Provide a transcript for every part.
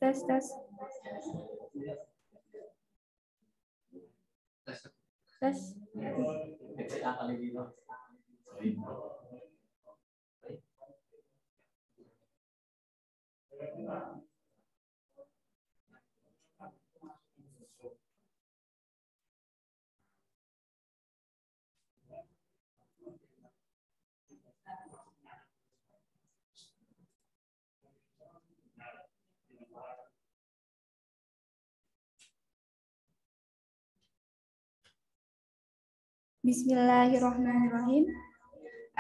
Tes, tes. Tes. Bismillahirrahmanirrahim.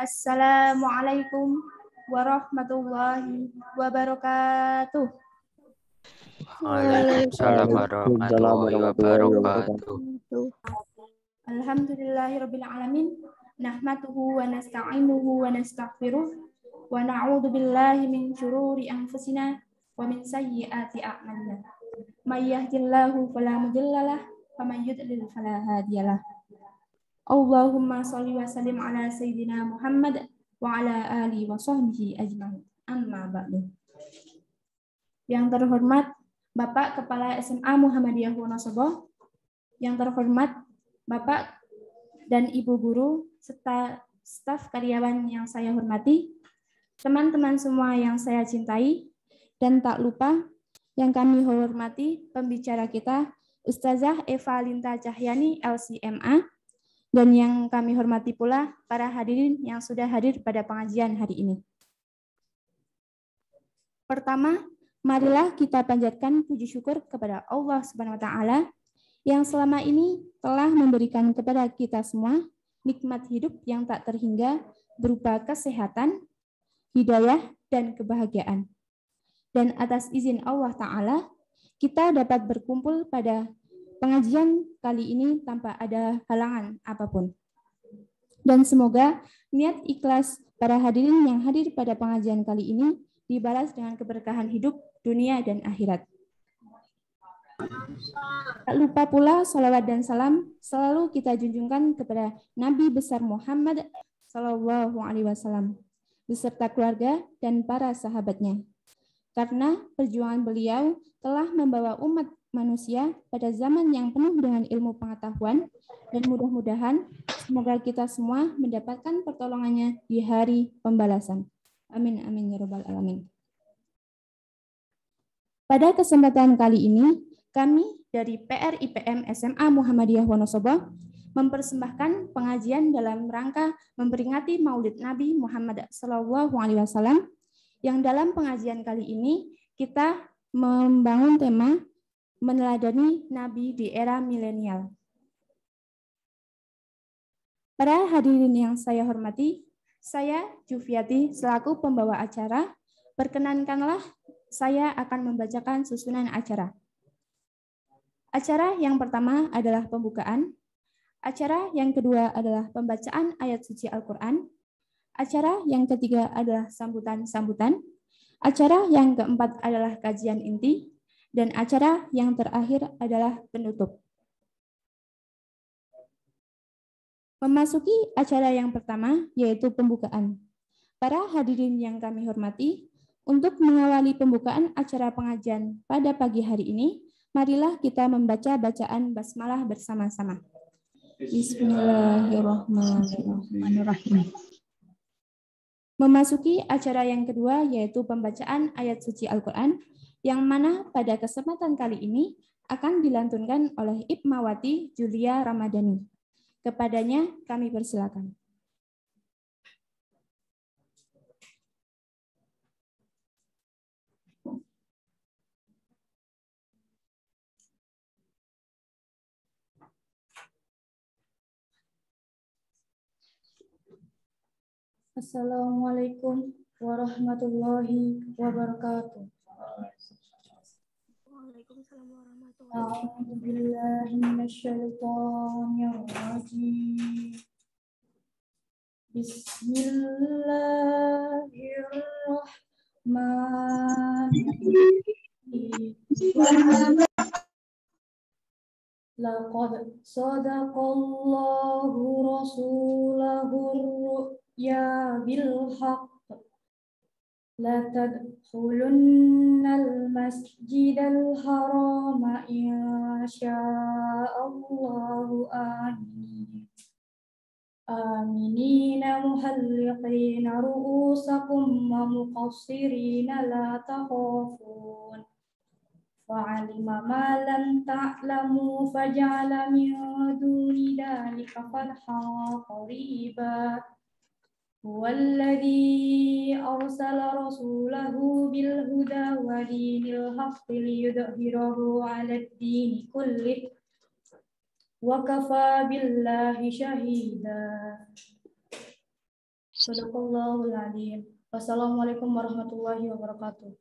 Assalamualaikum warahmatullahi wabarakatuh. Waalaikumsalam warahmatullahi wabarakatuh. Alhamdulillahirabbil alamin. Nahmaduhu wa nasta'inuhu wa nastaghfiruh wa na'udzu billahi min syururi anfusina wa min sayyiati a'malina. May yahdihillahu fala mudhillalah wa may yudlil fala hadiyalah. Allahumma sholli wa sallim ala sayyidina Muhammad wa ala alihi wa sahbihi ajma'in. Amma ba'du. Yang terhormat Bapak Kepala SMA Muhammadiyah Wonosobo, yang terhormat Bapak dan Ibu guru serta staf karyawan yang saya hormati, teman-teman semua yang saya cintai, dan tak lupa yang kami hormati pembicara kita Ustazah Eva Linta Cahyani LCMA, dan yang kami hormati pula para hadirin yang sudah hadir pada pengajian hari ini. Pertama, marilah kita panjatkan puji syukur kepada Allah Subhanahu wa taala yang selama ini telah memberikan kepada kita semua nikmat hidup yang tak terhingga berupa kesehatan, hidayah, dan kebahagiaan. Dan atas izin Allah Ta'ala, kita dapat berkumpul pada pengajian kali ini tanpa ada halangan apapun. Dan semoga niat ikhlas para hadirin yang hadir pada pengajian kali ini dibalas dengan keberkahan hidup, dunia, dan akhirat. Tak lupa pula salawat dan salam selalu kita junjungkan kepada Nabi besar Muhammad SAW beserta keluarga dan para sahabatnya. Karena perjuangan beliau telah membawa umat manusia pada zaman yang penuh dengan ilmu pengetahuan, dan mudah-mudahan semoga kita semua mendapatkan pertolongannya di hari pembalasan. Amin, amin, ya rabbal alamin. Pada kesempatan kali ini, kami dari PRIPM SMA Muhammadiyah Wonosobo mempersembahkan pengajian dalam rangka memperingati Maulid Nabi Muhammad SAW, yang dalam pengajian kali ini kita membangun tema meneladani Nabi di era milenial. Para hadirin yang saya hormati, saya Jufiati selaku pembawa acara, perkenankanlah saya akan membacakan susunan acara. Acara yang pertama adalah pembukaan, acara yang kedua adalah pembacaan ayat suci Al-Quran, acara yang ketiga adalah sambutan-sambutan, acara yang keempat adalah kajian inti, dan acara yang terakhir adalah penutup. Memasuki acara yang pertama, yaitu pembukaan. Para hadirin yang kami hormati, untuk mengawali pembukaan acara pengajian pada pagi hari ini, marilah kita membaca bacaan basmalah bersama-sama. Bismillahirrahmanirrahim. Memasuki acara yang kedua, yaitu pembacaan ayat suci Al-Quran, yang mana pada kesempatan kali ini akan dilantunkan oleh Ibmawati Julia Ramadhani. Kepadanya kami persilakan. Assalamualaikum warahmatullahi wabarakatuh. Waalaikumsalam warahmatullahi A'udzu billahi minasyaitonir rajim. Bismillahirrahmanirrahim. Laqad sadaqallahu rasulahur ru'ya bil haqq. La tadkhulunnal masjidal harama insya'allahu amin. Aminina muhalliqina ru'usakum wa muqassirina la takhafun. Fa'alima ma lam ta'lamu faja'ala min duni dhalika fathan qariba. Huwallazi arsala rasulahu bil huda wa dinil haqqi liyudhhirahu 'alad dini kullih wa kafa billahi syahida. Sadaqallahul adzim. Wassalamualaikum warahmatullahi wabarakatuh.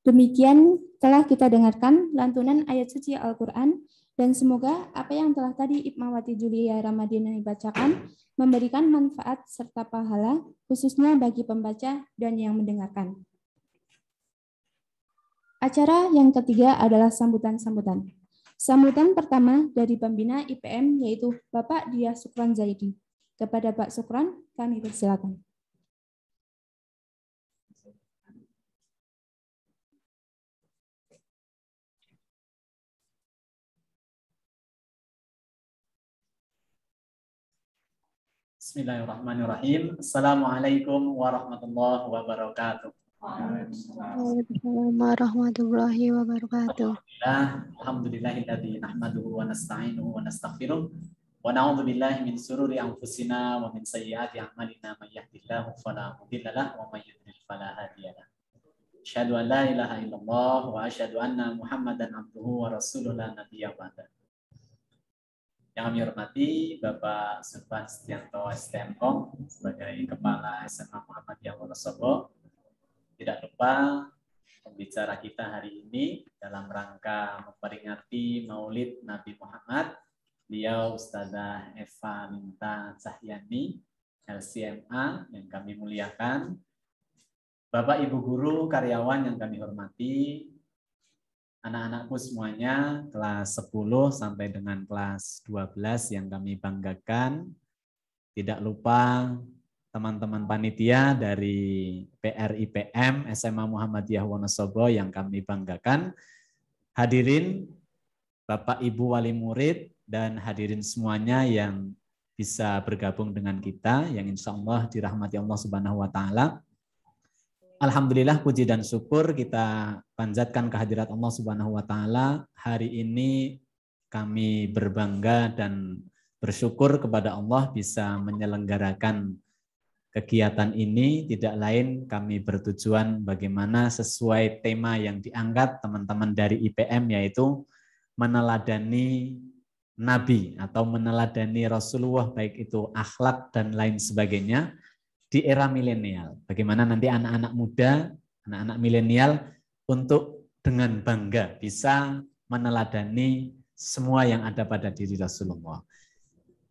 Demikian telah kita dengarkan lantunan ayat suci Al-Quran, dan semoga apa yang telah tadi Ipmawati Julia Ramadhani bacakan memberikan manfaat serta pahala, khususnya bagi pembaca dan yang mendengarkan. Acara yang ketiga adalah sambutan-sambutan. Sambutan pertama dari pembina IPM yaitu Bapak Diah Sukran Zaidi. Kepada Pak Sukran, kami persilakan. Bismillahirrahmanirrahim. Assalamualaikum warahmatullahi wabarakatuh. Waalaikumsalam warahmatullahi wabarakatuh. Alhamdulillahilladzi nahmaduhu wa nasta'inuhu wa nastaghfiruh wa na'udzu billahi min shururi anfusina wa min sayyiati a'malina may yahdihillahu fala mudilla lahu wa may yudlil fala hadiya lahu. Asyhadu an la ilaha illallah wa asyhadu anna Muhammadan abduhu wa rasuluhu la nabiyya ba'da. Yang kami hormati Bapak Zulfan Setianto STMKOM sebagai Kepala SMA Muhammadiyah Wonosobo. Tidak lupa pembicara kita hari ini dalam rangka memperingati Maulid Nabi Muhammad, beliau Ustazah Eva Minta Cahyani, LCMA yang kami muliakan. Bapak Ibu guru, karyawan yang kami hormati, anak-anakku semuanya kelas 10 sampai dengan kelas 12 yang kami banggakan. Tidak lupa teman-teman panitia dari PRIPM SMA Muhammadiyah Wonosobo yang kami banggakan. Hadirin Bapak Ibu wali murid dan hadirin semuanya yang bisa bergabung dengan kita, yang insya Allah dirahmati Allah Subhanahu wa Ta'ala. Alhamdulillah, puji dan syukur kita panjatkan kehadirat Allah Subhanahu wa Ta'ala. Hari ini kami berbangga dan bersyukur kepada Allah bisa menyelenggarakan kegiatan ini. Tidak lain kami bertujuan bagaimana sesuai tema yang diangkat teman-teman dari IPM, yaitu meneladani Nabi atau meneladani Rasulullah, baik itu akhlak dan lain sebagainya di era milenial. Bagaimana nanti anak-anak muda, anak-anak milenial untuk dengan bangga bisa meneladani semua yang ada pada diri Rasulullah.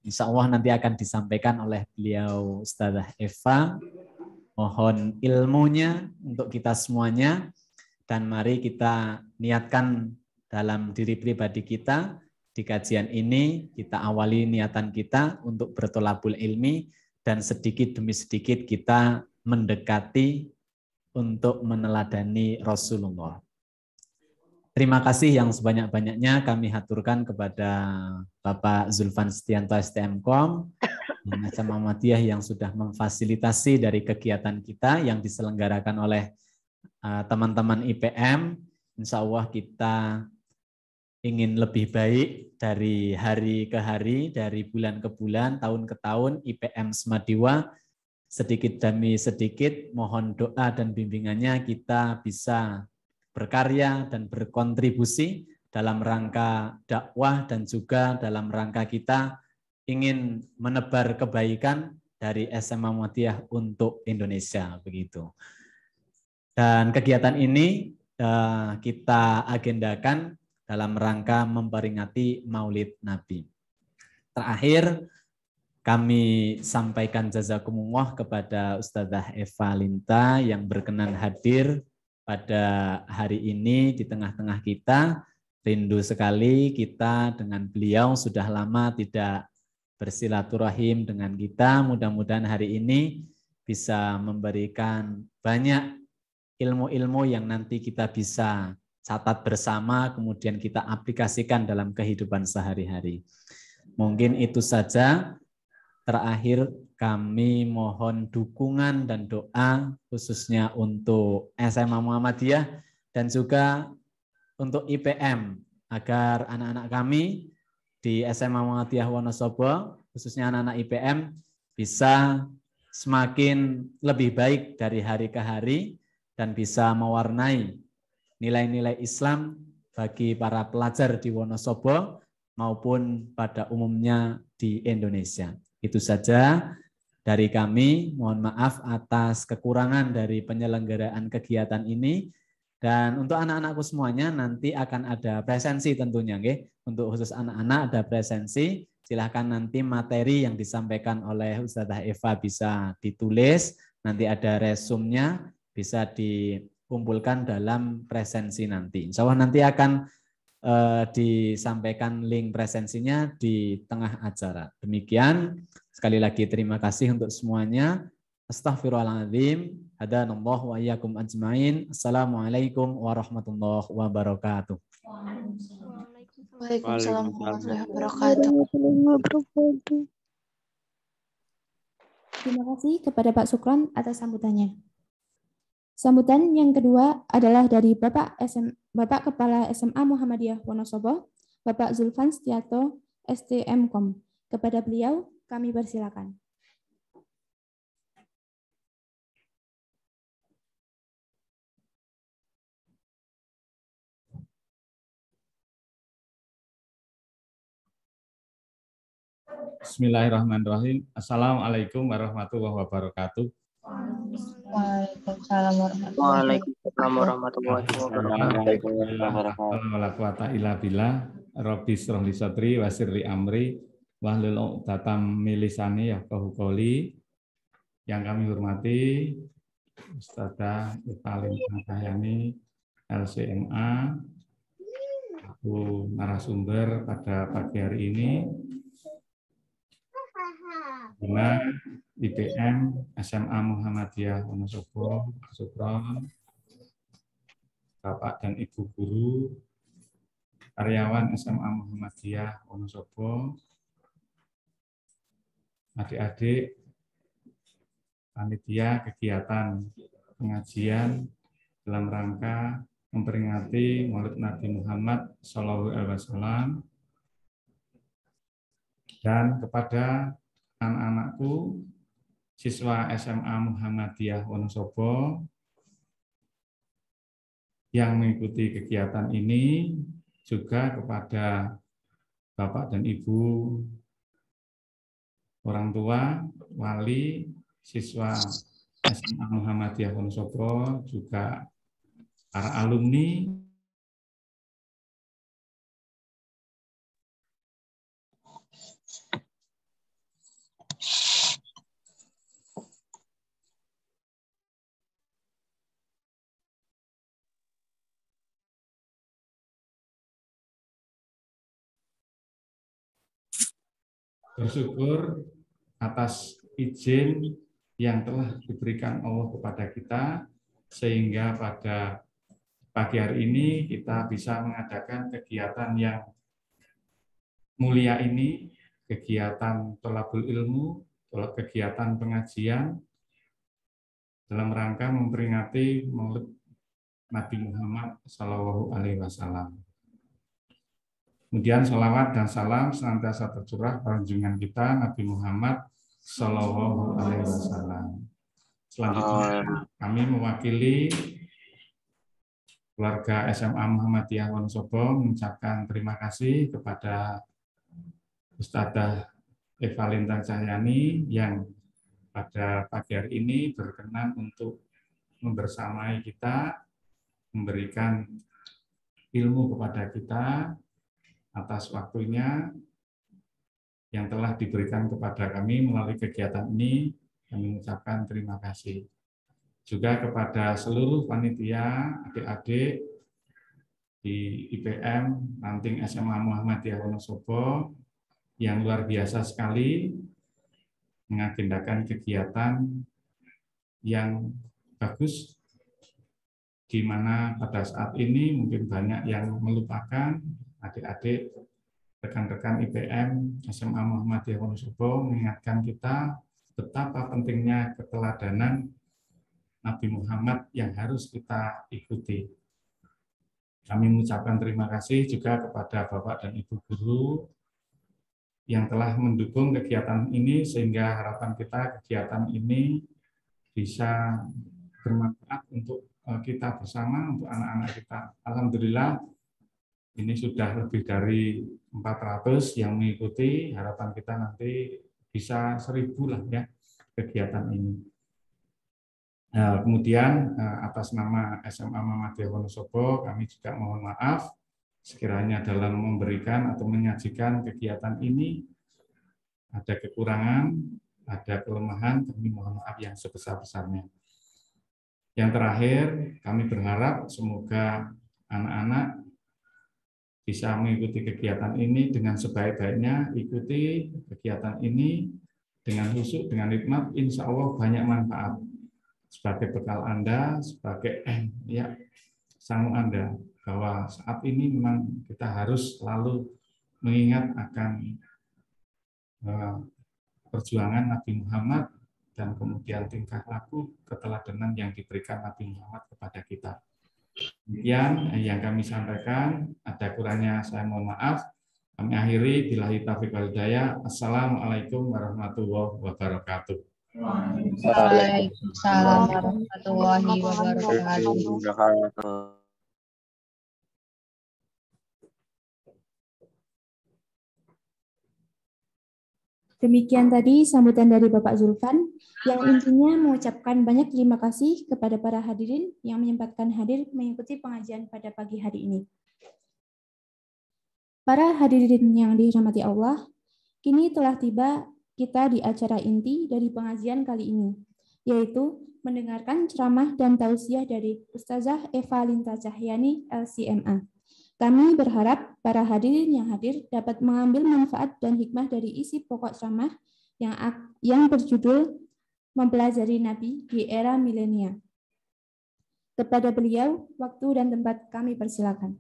Insya Allah nanti akan disampaikan oleh beliau Ustazah Eva. Mohon ilmunya untuk kita semuanya, dan mari kita niatkan dalam diri pribadi kita di kajian ini. Kita awali niatan kita untuk bertolabul ilmi, dan sedikit demi sedikit kita mendekati untuk meneladani Rasulullah. Terima kasih yang sebanyak-banyaknya kami haturkan kepada Bapak Zulfan Setianto STMKOM, SMA Muhammadiyah yang sudah memfasilitasi dari kegiatan kita yang diselenggarakan oleh teman-teman IPM. Insya Allah kita ingin lebih baik dari hari ke hari, dari bulan ke bulan, tahun ke tahun. IPM Semadiwa sedikit demi sedikit mohon doa dan bimbingannya kita bisa berkarya dan berkontribusi dalam rangka dakwah dan juga dalam rangka kita ingin menebar kebaikan dari SMA Muhammadiyah untuk Indonesia begitu. Dan kegiatan ini kita agendakan dalam rangka memperingati Maulid Nabi. Terakhir kami sampaikan jazakumullah kepada Ustadzah Eva Linta yang berkenan hadir pada hari ini di tengah-tengah kita. Rindu sekali kita dengan beliau, sudah lama tidak bersilaturahim dengan kita. Mudah-mudahan hari ini bisa memberikan banyak ilmu-ilmu yang nanti kita bisa catat bersama, kemudian kita aplikasikan dalam kehidupan sehari-hari. Mungkin itu saja. Terakhir kami mohon dukungan dan doa khususnya untuk SMA Muhammadiyah dan juga untuk IPM agar anak-anak kami di SMA Muhammadiyah Wonosobo khususnya anak-anak IPM bisa semakin lebih baik dari hari ke hari dan bisa mewarnai nilai-nilai Islam bagi para pelajar di Wonosobo maupun pada umumnya di Indonesia. Itu saja dari kami. Mohon maaf atas kekurangan dari penyelenggaraan kegiatan ini. Dan untuk anak-anakku semuanya nanti akan ada presensi tentunya. Untuk khusus anak-anak ada presensi. Silahkan nanti materi yang disampaikan oleh Ustadzah Eva bisa ditulis. Nanti ada resumnya bisa dikumpulkan dalam presensi nanti. Insya Allah nanti akan disampaikan link presensinya di tengah acara. Demikian, sekali lagi terima kasih untuk semuanya. Astaghfirullahaladzim. Hadanallah wa iyyakum ajmain. Assalamualaikum warahmatullahi wabarakatuh. Waalaikumsalam warahmatullahi wabarakatuh. Terima kasih kepada Pak Sukron atas sambutannya. Sambutan yang kedua adalah dari Bapak Kepala SMA Muhammadiyah Wonosobo, Bapak Zulfan Setiato, STMKOM. Kepada beliau, kami persilakan. Bismillahirrahmanirrahim. Assalamualaikum warahmatullahi wabarakatuh. Waalaikumsalam Waalaikumsalam warahmatullahi wabarakatuh. Rabbi shrah li sadri wa yassir li amri wahlul 'uqdatam min lisani yafqahu qawli. Yang kami hormati Ustadzah Eva Linta Cahyani, LCMA, aku narasumber pada pagi hari ini, Bina IPM SMA Muhammadiyah Wonosobo, Sukron, Bapak dan Ibu guru, karyawan SMA Muhammadiyah Wonosobo, adik-adik, panitia kegiatan pengajian dalam rangka memperingati Maulid Nabi Muhammad SAW, dan kepada anak-anakku siswa SMA Muhammadiyah Wonosobo yang mengikuti kegiatan ini, juga kepada Bapak dan Ibu, orang tua, wali, siswa SMA Muhammadiyah Wonosobo, juga para alumni. Bersyukur atas izin yang telah diberikan Allah kepada kita, sehingga pada pagi hari ini kita bisa mengadakan kegiatan yang mulia ini, kegiatan thalabul ilmu, kegiatan pengajian dalam rangka memperingati Maulid Nabi Muhammad SAW. Kemudian sholawat dan salam senantiasa tercurah pada junjungan kita Nabi Muhammad Sallallahu Alaihi Wasallam. Selanjutnya kami mewakili keluarga SMA Muhammadiyah Wonosobo mengucapkan terima kasih kepada Ustadzah Eva Lintang Cahyani yang pada pagi hari ini berkenan untuk membersamai kita, memberikan ilmu kepada kita atas waktunya yang telah diberikan kepada kami melalui kegiatan ini. Kami mengucapkan terima kasih. Juga kepada seluruh panitia, adik-adik di IPM Ranting SMA Muhammadiyah Wonosobo yang luar biasa sekali mengagendakan kegiatan yang bagus, di mana pada saat ini mungkin banyak yang melupakan adik-adik, rekan-rekan IPM SMA Muhammadiyah Wonosobo mengingatkan kita betapa pentingnya keteladanan Nabi Muhammad yang harus kita ikuti. Kami mengucapkan terima kasih juga kepada Bapak dan Ibu Guru yang telah mendukung kegiatan ini, sehingga harapan kita kegiatan ini bisa bermanfaat untuk kita bersama, untuk anak-anak kita. Alhamdulillah, ini sudah lebih dari 400 yang mengikuti. Harapan kita nanti bisa 1000 lah ya kegiatan ini. Kemudian atas nama SMA Muhammadiyah Wonosobo, kami juga mohon maaf sekiranya dalam memberikan atau menyajikan kegiatan ini ada kekurangan, ada kelemahan, kami mohon maaf yang sebesar-besarnya. Yang terakhir, kami berharap semoga anak-anak bisa mengikuti kegiatan ini dengan sebaik-baiknya, ikuti kegiatan ini dengan khusyuk, dengan hikmat, insya Allah banyak manfaat sebagai bekal Anda, sebagai sangu Anda, bahwa saat ini memang kita harus selalu mengingat akan perjuangan Nabi Muhammad dan kemudian tingkah laku keteladanan yang diberikan Nabi Muhammad kepada kita. Demikian yang kami sampaikan, ada kurangnya saya mohon maaf. Kami akhiri, billahi taufiq wal hidayah. Assalamualaikum warahmatullahi wabarakatuh. Waalaikumsalam warahmatullahi wabarakatuh. Demikian tadi sambutan dari Bapak Zulfan yang intinya mengucapkan banyak terima kasih kepada para hadirin yang menyempatkan hadir mengikuti pengajian pada pagi hari ini. Para hadirin yang dirahmati Allah, kini telah tiba kita di acara inti dari pengajian kali ini, yaitu mendengarkan ceramah dan tausiah dari Ustazah Eva Lintang Cahyani, LCMA. Kami berharap para hadirin yang hadir dapat mengambil manfaat dan hikmah dari isi pokok ceramah yang berjudul Mempelajari Nabi di Era Milenial. Kepada beliau, waktu dan tempat kami persilakan.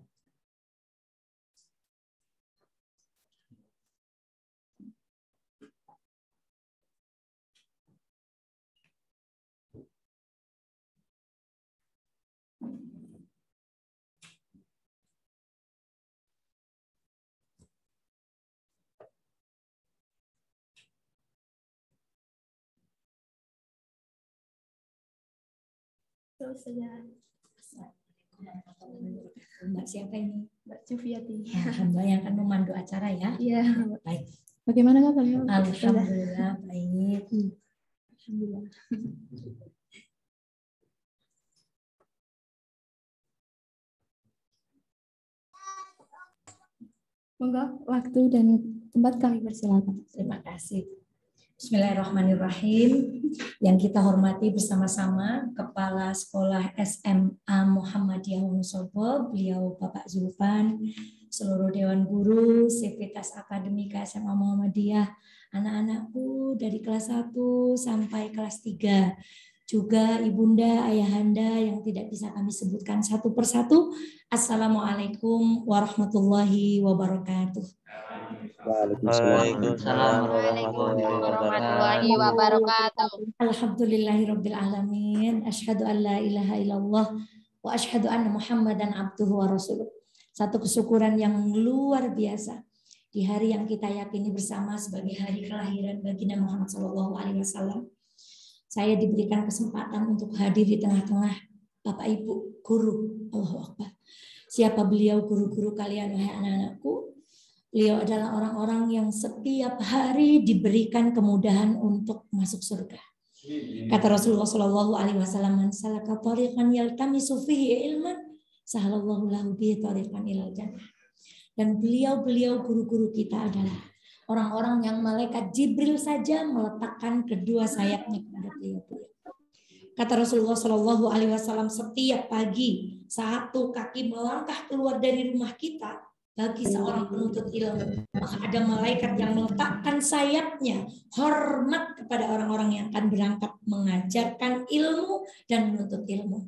Mbak siapa ini? Mbak Jufiati. Mbak yang akan memandu acara ya? Iya. Baik. Bagaimana Kak? Alhamdulillah baik. Alhamdulillah. Monggo, waktu dan tempat kami persilakan. Terima kasih. Bismillahirrahmanirrahim. Yang kita hormati bersama-sama Kepala Sekolah SMA Muhammadiyah Wonosobo, beliau Bapak Zulfan, seluruh Dewan Guru, Sivitas Akademika SMA Muhammadiyah, anak-anakku dari kelas 1 sampai kelas 3, juga ibunda, ayahanda yang tidak bisa kami sebutkan satu persatu. Assalamualaikum warahmatullahi wabarakatuh. Waalaikumsalam warahmatullahi wabarakatuh. Alhamdulillahirabbil alamin. Asyhadu an la ilaha illallah wa asyhadu anna Muhammadan abduhu wa rasuluh. Satu kesyukuran yang luar biasa di hari yang kita yakini bersama sebagai hari kelahiran baginda Muhammad SAW, saya diberikan kesempatan untuk hadir di tengah-tengah Bapak Ibu guru. Allahu Akbar. Siapa beliau guru-guru kalian wahai anak-anakku? Beliau adalah orang-orang yang setiap hari diberikan kemudahan untuk masuk surga. Kata Rasulullah SAW, "Man salaka tariqan yaltamisu fihi ilman, sahalallahu lahu bihi tariqan ilal jannah." Dan beliau-beliau guru-guru kita adalah orang-orang yang malaikat Jibril saja meletakkan kedua sayapnya kepada beliau-beliau. Kata Rasulullah SAW, setiap pagi satu kaki melangkah keluar dari rumah kita bagi seorang penuntut ilmu, maka ada malaikat yang meletakkan sayapnya hormat kepada orang-orang yang akan berangkat mengajarkan ilmu dan menuntut ilmu.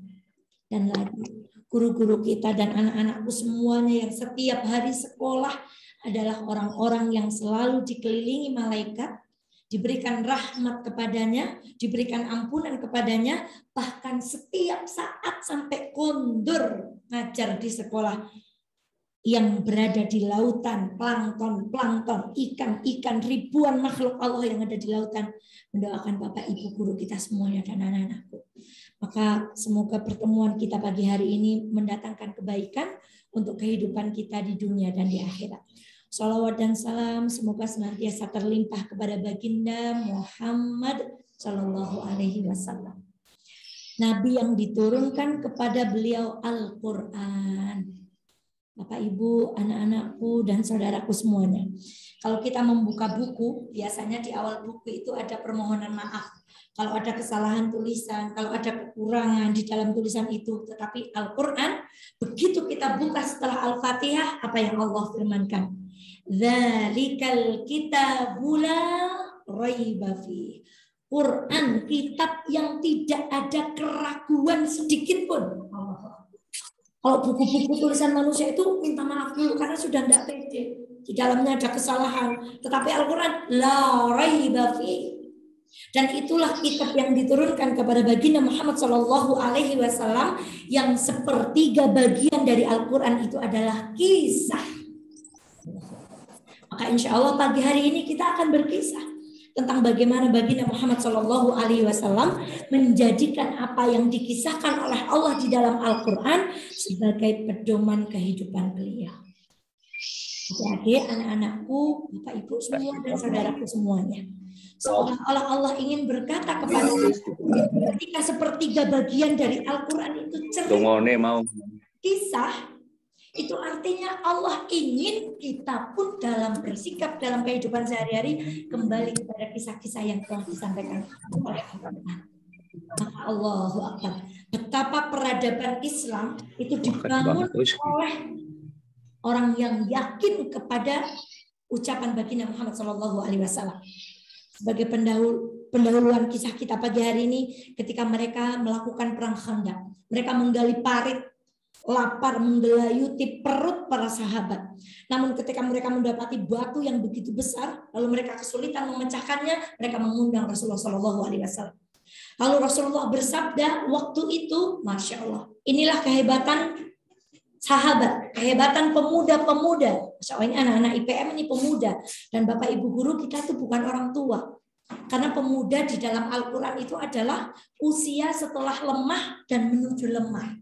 Dan lagi guru-guru kita dan anak-anakku semuanya yang setiap hari sekolah adalah orang-orang yang selalu dikelilingi malaikat, diberikan rahmat kepadanya, diberikan ampunan kepadanya, bahkan setiap saat sampai kondur ngajar di sekolah yang berada di lautan, plankton, ikan-ikan, ribuan makhluk Allah yang ada di lautan, mendoakan Bapak Ibu guru kita semuanya dan anak-anakku. Maka semoga pertemuan kita pagi hari ini mendatangkan kebaikan untuk kehidupan kita di dunia dan di akhirat. Salawat dan salam semoga senantiasa terlimpah kepada baginda Muhammad Sallallahu Alaihi Wasallam, Nabi yang diturunkan kepada beliau Al-Quran. Bapak Ibu, anak-anakku dan saudaraku semuanya, kalau kita membuka buku, biasanya di awal buku itu ada permohonan maaf. Kalau ada kesalahan tulisan, kalau ada kekurangan di dalam tulisan itu. Tetapi Al-Quran, begitu kita buka setelah Al-Fatihah, apa yang Allah firmankan? Dzalikal kitabul la raiba fi. Quran, kitab yang tidak ada keraguan sedikit pun. Kalau buku-buku tulisan manusia itu minta maaf dulu karena sudah tidak pede. Di dalamnya ada kesalahan. Tetapi Al-Quran la raiba fi. Dan itulah kitab yang diturunkan kepada baginda Muhammad Sallallahu Alaihi Wasallam, yang sepertiga bagian dari Al-Quran itu adalah kisah. Maka insya Allah pagi hari ini kita akan berkisah tentang bagaimana baginda Muhammad Sallallahu Alaihi Wasallam menjadikan apa yang dikisahkan oleh Allah di dalam Al-Quran sebagai pedoman kehidupan beliau. Adik-adik, anak-anakku, Bapak Ibu semua dan saudaraku semuanya, seolah-olah Allah ingin berkata kepada kita, ketika sepertiga bagian dari Al-Quran itu cerita kisah, itu artinya Allah ingin kita pun dalam bersikap dalam kehidupan sehari-hari kembali kepada kisah-kisah yang telah disampaikan oleh Al-Quran. Maka Allahu Akbar, betapa peradaban Islam itu dibangun oleh orang yang yakin kepada ucapan baginda Muhammad SAW. Sebagai pendahuluan kisah kita pagi hari ini, ketika mereka melakukan perang Khandaq, mereka menggali parit, lapar menggelayuti perut para sahabat. Namun ketika mereka mendapati batu yang begitu besar, lalu mereka kesulitan memecahkannya, mereka mengundang Rasulullah SAW. Lalu Rasulullah bersabda waktu itu, Masya Allah, inilah kehebatan sahabat, kehebatan pemuda-pemuda. Masya Allah, ini anak-anak IPM ini pemuda. Dan Bapak Ibu guru kita itu bukan orang tua. Karena pemuda di dalam Al-Quran itu adalah usia setelah lemah dan menuju lemah.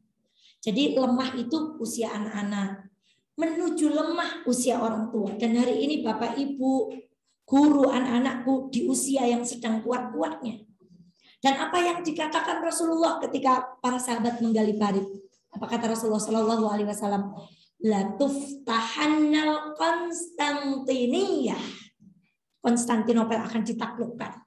Jadi lemah itu usia anak-anak, menuju lemah usia orang tua. Dan hari ini Bapak Ibu, guru anak-anakku di usia yang sedang kuat-kuatnya. Dan apa yang dikatakan Rasulullah ketika para sahabat menggali parit? Apa kata Rasulullah Sallallahu Alaihi Wasallam? La tuftahannal Konstantiniyah. Konstantinopel akan ditaklukkan.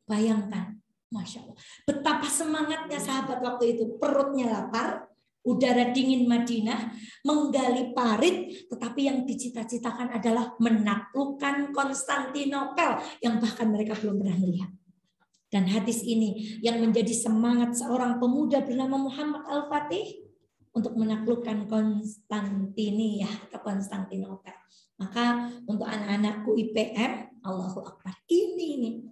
Bayangkan, Masya Allah, betapa semangatnya sahabat waktu itu. Perutnya lapar, udara dingin Madinah, menggali parit, tetapi yang dicita-citakan adalah menaklukkan Konstantinopel yang bahkan mereka belum pernah melihat. Dan hadis ini yang menjadi semangat seorang pemuda bernama Muhammad Al-Fatih untuk menaklukkan Konstantiniyah atau Konstantinopel. Maka untuk anak-anakku IPM, Allahu Akbar, ini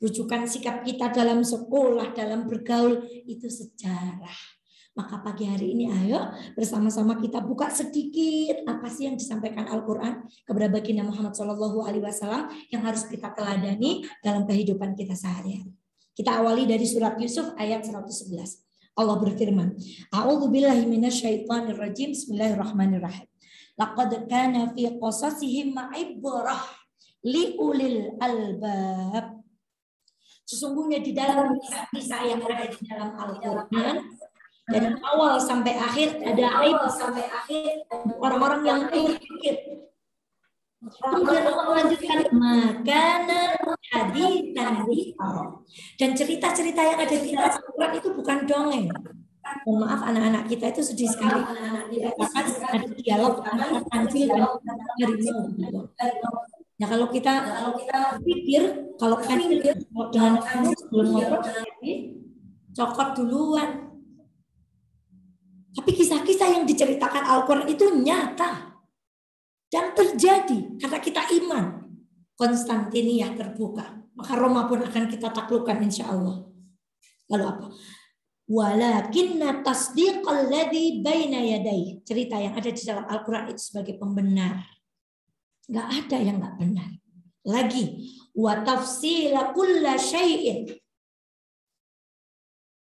rujukan sikap kita dalam sekolah, dalam bergaul, itu sejarah. Maka pagi hari ini ayo bersama-sama kita buka sedikit apa sih yang disampaikan Al-Quran kepada baginda Muhammad SAW yang harus kita teladani dalam kehidupan kita sehari-hari. Kita awali dari surat Yusuf ayat 111. Allah berfirman, A'udzubillahi minasyaitonirrajim. Bismillahirrahmanirrahim. Laqad kana fi qasasihim ibrah liulil albab. Sesungguhnya di dalam kisah yang ada di dalam Al-Quran dari awal sampai akhir ada orang-orang yang berpikir. Kemudian Allah melanjutkan makana hadisan dan cerita-cerita yang ada di dalam Al-Quran itu bukan dongeng. Mohon maaf anak-anak kita itu sedih sekali. Bahkan ada dialog antara kancil dan harimau. Ya kalau kita pikir kalau kancil dengan kamu belum ngobrol cokot duluan. Tapi kisah-kisah yang diceritakan Al-Quran itu nyata. Dan terjadi karena kita iman. Konstantiniyah terbuka. Maka Roma pun akan kita taklukkan insya Allah. Lalu apa? Walakinna tasdiqal ladzi baina yadayhi. Cerita yang ada di dalam Al-Quran itu sebagai pembenar. Gak ada yang gak benar. Lagi. Wa tafsila kulla syai'in.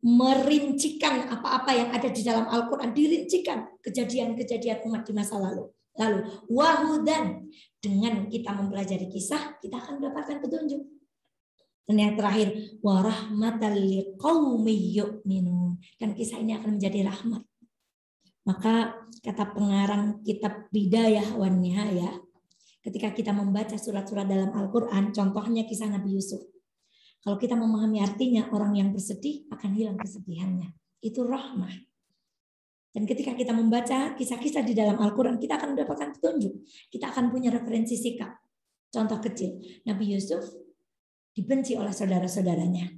Merincikan apa-apa yang ada di dalam Al-Quran. Dirincikan kejadian-kejadian umat di masa lalu. Lalu wahudan, dengan kita mempelajari kisah kita akan mendapatkan petunjuk. Dan yang terakhir warahmatal liqaumi yu'minun, dan kisah ini akan menjadi rahmat. Maka kata pengarang kitab Bidayah wan Nihayah, ketika kita membaca surat-surat dalam Al-Quran, contohnya kisah Nabi Yusuf, kalau kita memahami artinya, orang yang bersedih akan hilang kesedihannya. Itu rahmah. Dan ketika kita membaca kisah-kisah di dalam Al-Quran, kita akan mendapatkan petunjuk. Kita akan punya referensi sikap. Contoh kecil, Nabi Yusuf dibenci oleh saudara-saudaranya.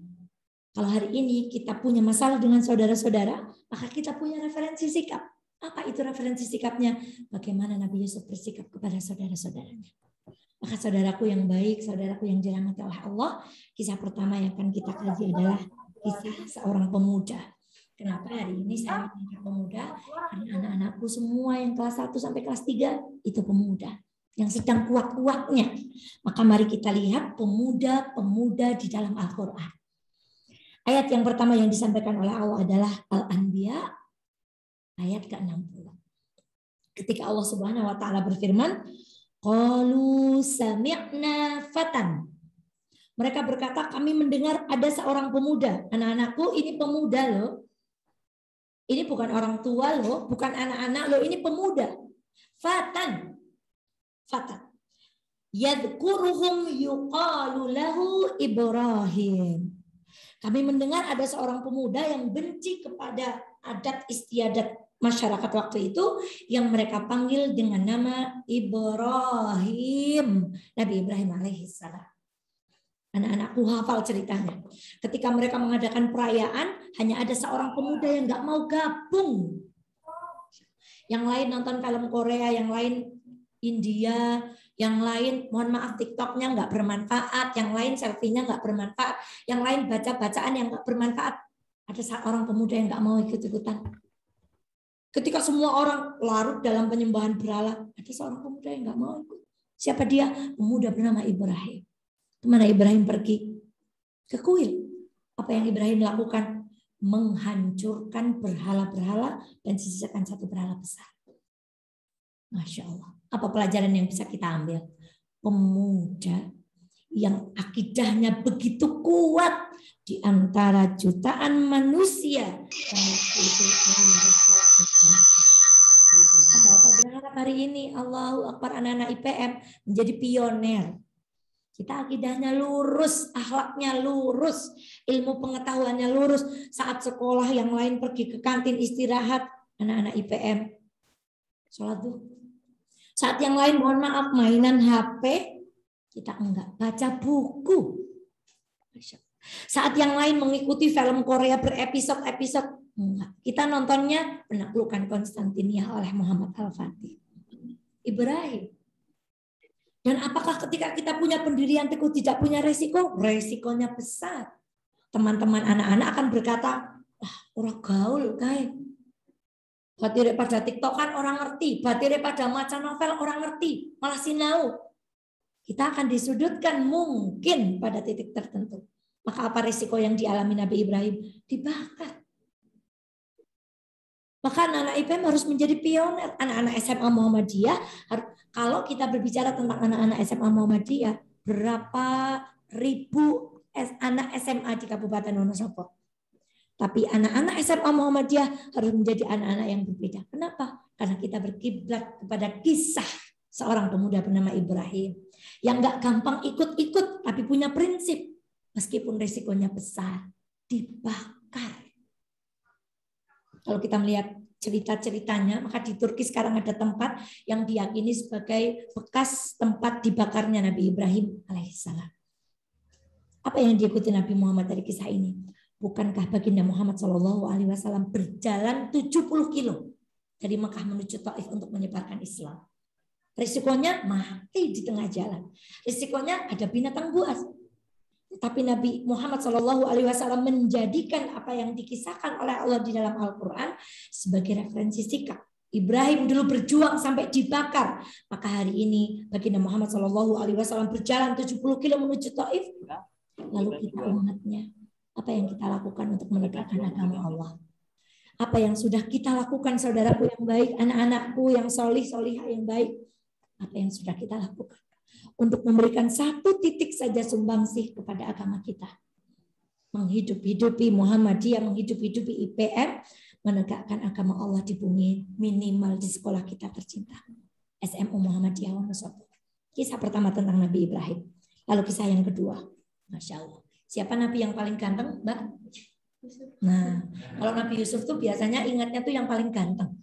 Kalau hari ini kita punya masalah dengan saudara-saudara, maka kita punya referensi sikap. Apa itu referensi sikapnya? Bagaimana Nabi Yusuf bersikap kepada saudara-saudaranya. Maka saudaraku yang baik, saudaraku yang dirahmati oleh Allah, kisah pertama yang akan kita kaji adalah kisah seorang pemuda. Kenapa hari ini saya mengangkat pemuda? Karena anak-anakku semua yang kelas 1 sampai kelas 3 itu pemuda yang sedang kuat-kuatnya. Maka mari kita lihat pemuda-pemuda di dalam Al-Quran. Ayat yang pertama yang disampaikan oleh Allah adalah Al-Anbiya ayat ke-60. Ketika Allah Subhanahu wa taala berfirman, qalu sami'na fatan. Mereka berkata, kami mendengar ada seorang pemuda. Anak-anakku, ini pemuda loh. Ini bukan orang tua loh, bukan anak-anak loh, ini pemuda. Fatan. Yadhkuruhum yuqalu lahu Ibrahim. Kami mendengar ada seorang pemuda yang benci kepada adat istiadat masyarakat waktu itu yang mereka panggil dengan nama Ibrahim. Nabi Ibrahim alaihissalam. Anak-anakku hafal ceritanya. Ketika mereka mengadakan perayaan, hanya ada seorang pemuda yang nggak mau gabung. Yang lain nonton film Korea, yang lain India, yang lain mohon maaf TikToknya nggak bermanfaat, yang lain selfie-nya nggak bermanfaat, yang lain baca-bacaan yang nggak bermanfaat. Ada seorang pemuda yang nggak mau ikut-ikutan. Ketika semua orang larut dalam penyembahan berhala, ada seorang pemuda yang nggak mau ikut. Siapa dia? Pemuda bernama Ibrahim. Kemana Ibrahim pergi? Ke kuil. Apa yang Ibrahim lakukan? Menghancurkan berhala-berhala dan sisakan satu berhala besar. Masya Allah. Apa pelajaran yang bisa kita ambil? Pemuda yang akidahnya begitu kuat di antara jutaan manusia. Bapak berharap hari ini Allahu Akbar anak-anak IPM menjadi pioner. Kita akidahnya lurus, akhlaknya lurus, ilmu pengetahuannya lurus. Saat sekolah yang lain pergi ke kantin istirahat, anak-anak IPM sholat duhur. Saat yang lain mohon maaf mainan HP, kita enggak baca buku. Saat yang lain mengikuti film Korea berepisode-episode, enggak. Kita nontonnya Penaklukan Konstantiniyah oleh Muhammad Al-Fatih. Ibrahim. Dan apakah ketika kita punya pendirian teguh tidak punya resiko? Resikonya besar. Teman-teman anak-anak akan berkata, orang gaul kayak Batire pada TikTokan orang ngerti, batire pada maca novel orang ngerti, malah sinau. Kita akan disudutkan mungkin pada titik tertentu. Maka apa risiko yang dialami Nabi Ibrahim? Dibakar. Maka anak-anak IPM harus menjadi pionir. Anak-anak SMA Muhammadiyah, kalau kita berbicara tentang anak-anak SMA Muhammadiyah, berapa ribu anak SMA di Kabupaten Wonosobo? Tapi anak-anak SMA Muhammadiyah harus menjadi anak-anak yang berbeda. Kenapa? Karena kita berkiblat kepada kisah seorang pemuda bernama Ibrahim. Yang gak gampang ikut-ikut, tapi punya prinsip. Meskipun risikonya besar, dibakar. Kalau kita melihat cerita-ceritanya, maka di Turki sekarang ada tempat yang diyakini sebagai bekas tempat dibakarnya Nabi Ibrahim alaihissalam. Apa yang diikuti Nabi Muhammad dari kisah ini? Bukankah baginda Muhammad SAW berjalan 70 kilo dari Mekah menuju Taif untuk menyebarkan Islam? Risikonya mati di tengah jalan. Risikonya ada binatang buas. Tapi Nabi Muhammad SAW menjadikan apa yang dikisahkan oleh Allah di dalam Al-Quran sebagai referensi sikap. Ibrahim dulu berjuang sampai dibakar. Maka hari ini baginda Muhammad SAW berjalan 70 kilo menuju Taif. Lalu kita umatnya, apa yang kita lakukan untuk menegakkan agama Allah? Apa yang sudah kita lakukan, saudaraku yang baik, anak-anakku yang solih-solihah yang baik? Apa yang sudah kita lakukan untuk memberikan satu titik saja sumbangsih kepada agama kita? Menghidup-hidupi Muhammadiyah, menghidup-hidupi IPM, menegakkan agama Allah di bumi, minimal di sekolah kita tercinta, SMU Muhammadiyah Wonosobo. Kisah pertama tentang Nabi Ibrahim. Lalu kisah yang kedua, Masya Allah. Siapa Nabi yang paling ganteng, Mbak? Nah, kalau Nabi Yusuf tuh biasanya ingatnya tuh yang paling ganteng.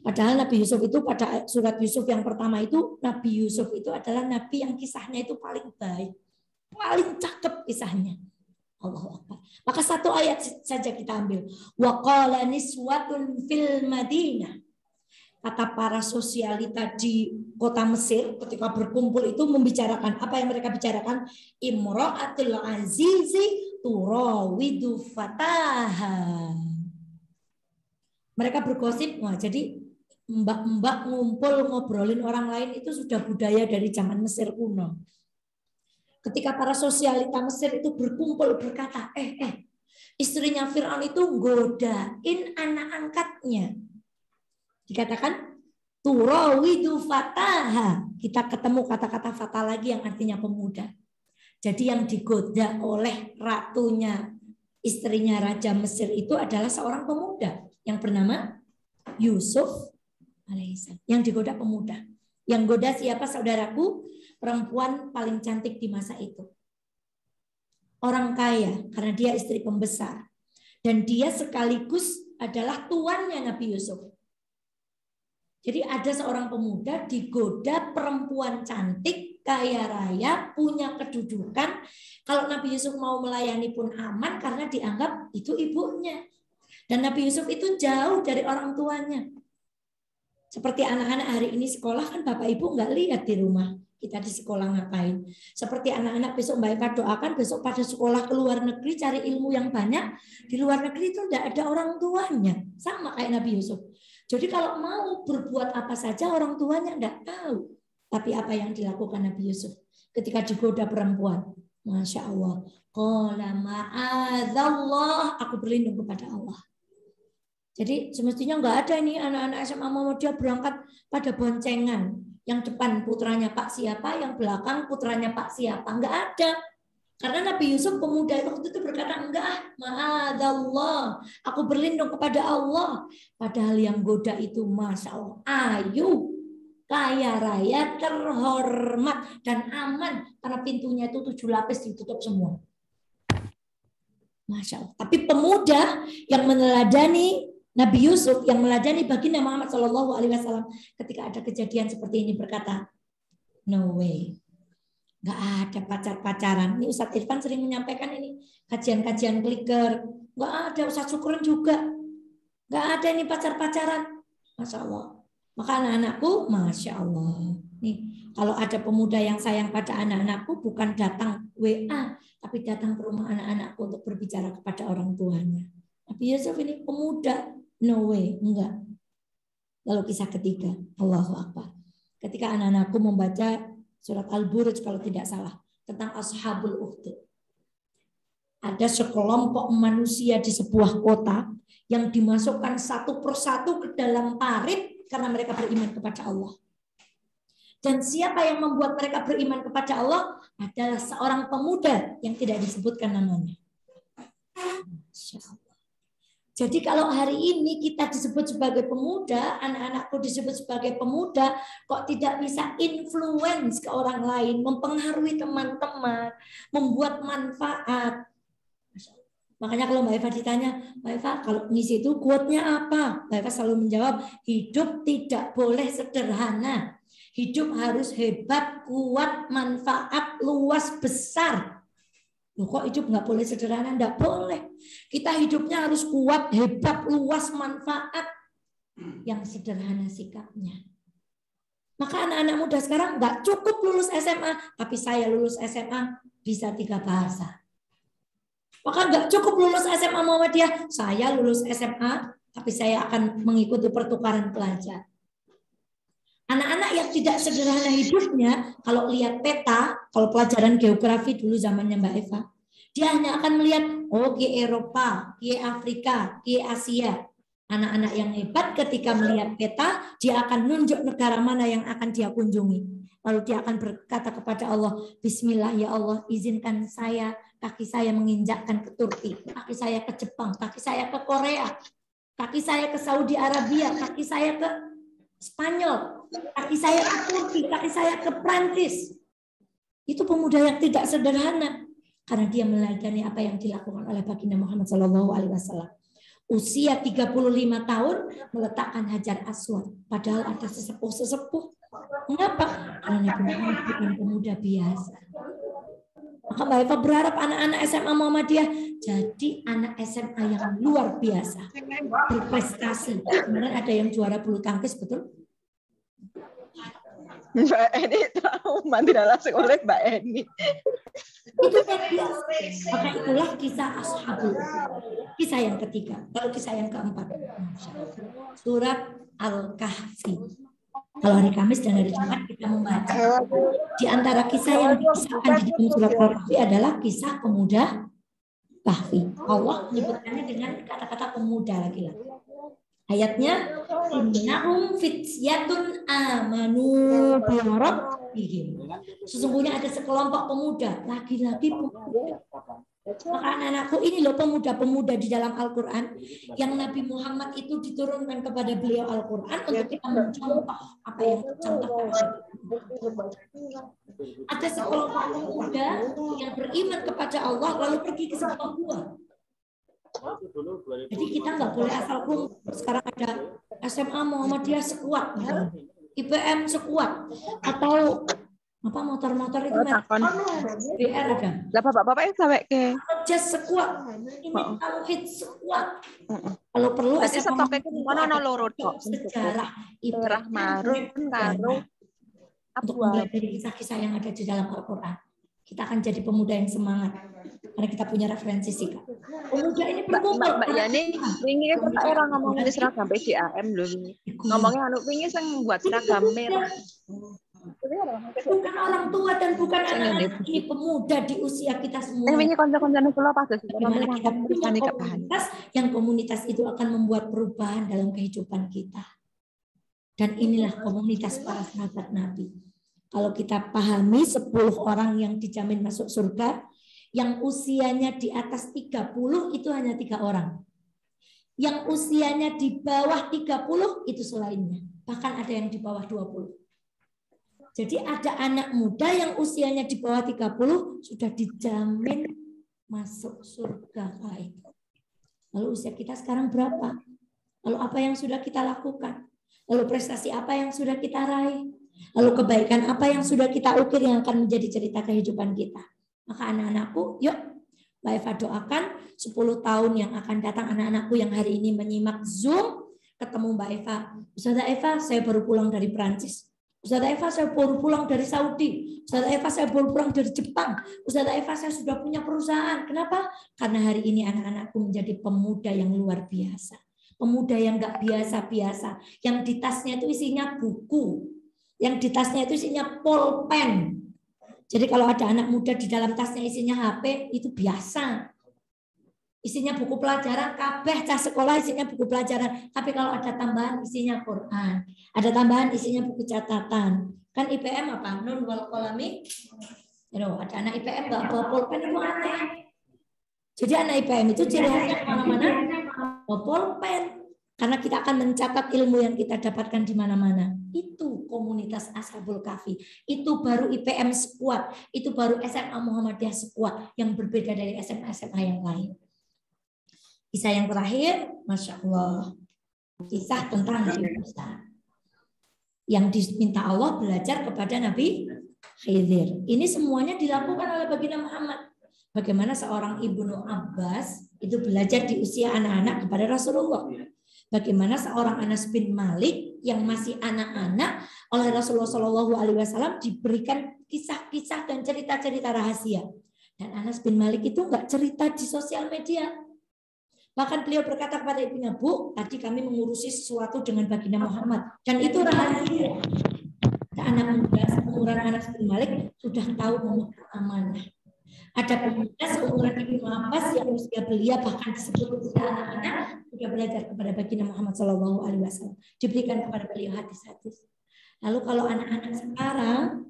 Padahal Nabi Yusuf itu pada surat Yusuf yang pertama itu, Nabi Yusuf itu adalah Nabi yang kisahnya itu paling baik. Paling cakep kisahnya. Allahu Akbar. Maka satu ayat saja kita ambil. Wa qala niswatun fil Madinah. Kata para sosialita di kota Mesir ketika berkumpul itu membicarakan apa yang mereka bicarakan, Imra'atul Azizi turawidu fataha. Mereka bergosip, wah jadi mbak-mbak ngumpul ngobrolin orang lain itu sudah budaya dari zaman Mesir kuno. Ketika para sosialita Mesir itu berkumpul berkata, istrinya Fir'aun itu godain anak angkatnya. Dikatakan turawidu fataha. Kita ketemu kata-kata fatah lagi yang artinya pemuda. Jadi yang digoda oleh ratunya, istrinya Raja Mesir itu adalah seorang pemuda yang bernama Yusuf alaihissalam. Yang digoda pemuda. Yang goda siapa saudaraku? Perempuan paling cantik di masa itu. Orang kaya karena dia istri pembesar. Dan dia sekaligus adalah tuannya Nabi Yusuf. Jadi ada seorang pemuda digoda perempuan cantik, kaya raya, punya kedudukan. Kalau Nabi Yusuf mau melayani pun aman karena dianggap itu ibunya. Dan Nabi Yusuf itu jauh dari orang tuanya. Seperti anak-anak hari ini sekolah kan Bapak Ibu nggak lihat di rumah. Kita di sekolah ngapain. Seperti anak-anak besok Mbak Eka doakan besok pada sekolah ke luar negeri cari ilmu yang banyak. Di luar negeri itu tidak ada orang tuanya. Sama kayak Nabi Yusuf. Jadi kalau mau berbuat apa saja orang tuanya tidak tahu. Tapi apa yang dilakukan Nabi Yusuf ketika digoda perempuan? Masya Allah. Qala ma'adzallah. Aku berlindung kepada Allah. Jadi semestinya nggak ada ini anak-anak SMA Muhammadiyah berangkat pada boncengan. Yang depan putranya Pak siapa, yang belakang putranya Pak siapa. Nggak ada. Karena Nabi Yusuf pemuda waktu itu berkata, enggak, ma'adzallah, aku berlindung kepada Allah. Padahal yang goda itu Masya Allah, ayu, kaya raya, terhormat, dan aman. Karena pintunya itu 7 lapis ditutup semua. Masya Allah. Tapi pemuda yang meneladani Nabi Yusuf, yang meladani baginda Muhammad SAW, ketika ada kejadian seperti ini berkata, no way. Gak ada pacar-pacaran. Ini Ustadz Irfan sering menyampaikan ini. Kajian-kajian kliker. Gak ada Ustadz Syukuran juga. Gak ada ini pacar-pacaran. Masya Allah. Maka anak-anakku, Masya Allah. Nih, kalau ada pemuda yang sayang pada anak-anakku, bukan datang WA, tapi datang ke rumah anak-anakku untuk berbicara kepada orang tuanya. Nabi Yusuf ini pemuda. No way. Enggak. Lalu kisah ketiga, Allahu Akbar. Ketika anak-anakku membaca surat Al-Buruj kalau tidak salah tentang Ashabul Ukhdud. Ada sekelompok manusia di sebuah kota yang dimasukkan satu persatu ke dalam parit karena mereka beriman kepada Allah. Dan siapa yang membuat mereka beriman kepada Allah adalah seorang pemuda yang tidak disebutkan namanya. Masya Allah. Jadi kalau hari ini kita disebut sebagai pemuda, anak-anakku disebut sebagai pemuda, kok tidak bisa influence ke orang lain, mempengaruhi teman-teman, membuat manfaat. Makanya kalau Mbak Eva ditanya, Mbak Eva kalau ngisi itu quote-nya apa? Mbak Eva selalu menjawab, hidup tidak boleh sederhana. Hidup harus hebat, kuat, manfaat, luas, besar. Loh, kok hidup nggak boleh sederhana? Nggak boleh. Kita hidupnya harus kuat, hebat, luas, manfaat. Yang sederhana sikapnya. Maka anak-anak muda sekarang nggak cukup lulus SMA, tapi saya lulus SMA bisa 3 bahasa. Maka nggak cukup lulus SMA Muhammadiyah, saya lulus SMA, tapi saya akan mengikuti pertukaran pelajar. Anak-anak yang tidak sederhana hidupnya, kalau lihat peta, kalau pelajaran geografi dulu zamannya Mbak Eva, dia hanya akan melihat, oh ke Eropa, ke Afrika, ke Asia. Anak-anak yang hebat ketika melihat peta, dia akan nunjuk negara mana yang akan dia kunjungi. Lalu dia akan berkata kepada Allah, Bismillah ya Allah, izinkan saya, kaki saya menginjakkan ke Turki, kaki saya ke Jepang, kaki saya ke Korea, kaki saya ke Saudi Arabia, kaki saya ke Spanyol, kaki saya ke Turki, kaki saya ke Prancis. Itu pemuda yang tidak sederhana karena dia meladani apa yang dilakukan oleh baginda Muhammad SAW. Usia 35 tahun meletakkan Hajar Aswad, padahal ada sesepuh-sesepuh. Mengapa? Karena Nabi Muhammad bukan pemuda biasa. Maka Mbak Eva berharap anak-anak SMA Muhammadiyah jadi anak SMA yang luar biasa, berprestasi. Kemudian ada yang juara bulu tangkis, betul? Mbak Eni tahu, tidak langsung oleh Mbak Eni. Itu luar biasa. Maka itulah kisah Ashabul. Kisah yang ketiga. Lalu kisah yang keempat. Surat Al-Kahfi. Kalau hari Kamis dan hari Jumat kita membaca. Di antara kisah yang dikisahkan di dalam surat Al-Kahfi adalah kisah pemuda Kahfi. Allah menyebutkannya dengan kata-kata pemuda laki-laki. Ayatnya, innahum fityatun amanu bi rabbihim. Sesungguhnya ada sekelompok pemuda, laki-laki pemuda. Maka anak-anakku, ini loh pemuda-pemuda di dalam Al-Quran yang Nabi Muhammad itu diturunkan kepada beliau Al-Quran untuk kita mencontoh apa yang dicontohkan. Ada sekelompok pemuda yang beriman kepada Allah lalu pergi ke sebuah gua. Jadi kita nggak boleh asal kumpul. Sekarang ada SMA Muhammadiyah sekuat, IPM sekuat, atau apa motor-motor itu BR ada. Lah bapak-bapak yang sampai ke Jazz sekuat, ini tauhid sekuat. Kalau perlu berarti SMA stoknya itu mana loro tok sejarah merah marun karo untuk mempelajari kisah-kisah yang ada di dalam Al-Quran. Kita akan jadi pemuda yang semangat karena kita punya referensi sikap. Pemuda ini berkumpul. Mbak Yani, wingi kita orang ngomongin seragam PDAM loh ini. Ngomongnya anu wingi sing buat seragam merah. Bukan orang tua dan bukan anak-anak, ini pemuda di usia kita semua. Wingi kanca-kancane kula pas bagaimana kita punya komunitas yang komunitas itu akan membuat perubahan dalam kehidupan kita. Dan inilah komunitas para sahabat Nabi. Kalau kita pahami 10 orang yang dijamin masuk surga, yang usianya di atas 30 itu hanya 3 orang. Yang usianya di bawah 30 itu selainnya. Bahkan ada yang di bawah 20. Jadi ada anak muda yang usianya di bawah 30 sudah dijamin masuk surga. Lalu usia kita sekarang berapa? Lalu apa yang sudah kita lakukan? Lalu prestasi apa yang sudah kita raih? Lalu kebaikan apa yang sudah kita ukir yang akan menjadi cerita kehidupan kita? Maka anak-anakku, yuk Mbak Eva doakan 10 tahun yang akan datang anak-anakku yang hari ini menyimak Zoom ketemu Mbak Eva. Ustazah Eva, saya baru pulang dari Prancis. Ustazah Eva, saya baru pulang dari Saudi. Ustazah Eva, saya baru pulang dari Jepang. Ustazah Eva, saya sudah punya perusahaan. Kenapa? Karena hari ini anak-anakku menjadi pemuda yang luar biasa. Pemuda yang nggak biasa-biasa. Yang di tasnya itu isinya buku. Yang di tasnya itu isinya pulpen. Jadi kalau ada anak muda di dalam tasnya isinya HP, itu biasa. Isinya buku pelajaran, kabeh cah sekolah isinya buku pelajaran. Tapi kalau ada tambahan isinya Quran. Ada tambahan isinya buku catatan. Kan IPM apa? Nun wal qalami. Ada anak IPM nggak bawa pulpen itu aneh. Jadi anak IPM itu ciri khasnya kemana-mana bawa pulpen. Karena kita akan mencatat ilmu yang kita dapatkan di mana-mana. Itu komunitas Ashabul Kahfi. Itu baru IPM sekuat. Itu baru SMA Muhammadiyah sekuat. Yang berbeda dari SMA-SMA yang lain. Kisah yang terakhir, Masya Allah. Kisah tentang Nabi Musa. Yang diminta Allah belajar kepada Nabi Khidir. Ini semuanya dilakukan oleh baginda Muhammad. Bagaimana seorang Ibnu Abbas itu belajar di usia anak-anak kepada Rasulullah. Bagaimana seorang Anas bin Malik yang masih anak-anak oleh Rasulullah SAW diberikan kisah-kisah dan cerita-cerita rahasia. Dan Anas bin Malik itu enggak cerita di sosial media. Bahkan beliau berkata kepada ibunya, Bu, tadi kami mengurusi sesuatu dengan baginda Muhammad. Dan itu rahasia. Anak muda seumuran Anas bin Malik sudah tahu memegang amanah. Ada pemuda seumuran Ibnu Abbas yang usia belia bahkan disebut usia anak-anak sudah belajar kepada baginda Muhammad SAW. Diberikan kepada beliau hadis-hadis. Lalu kalau anak-anak sekarang,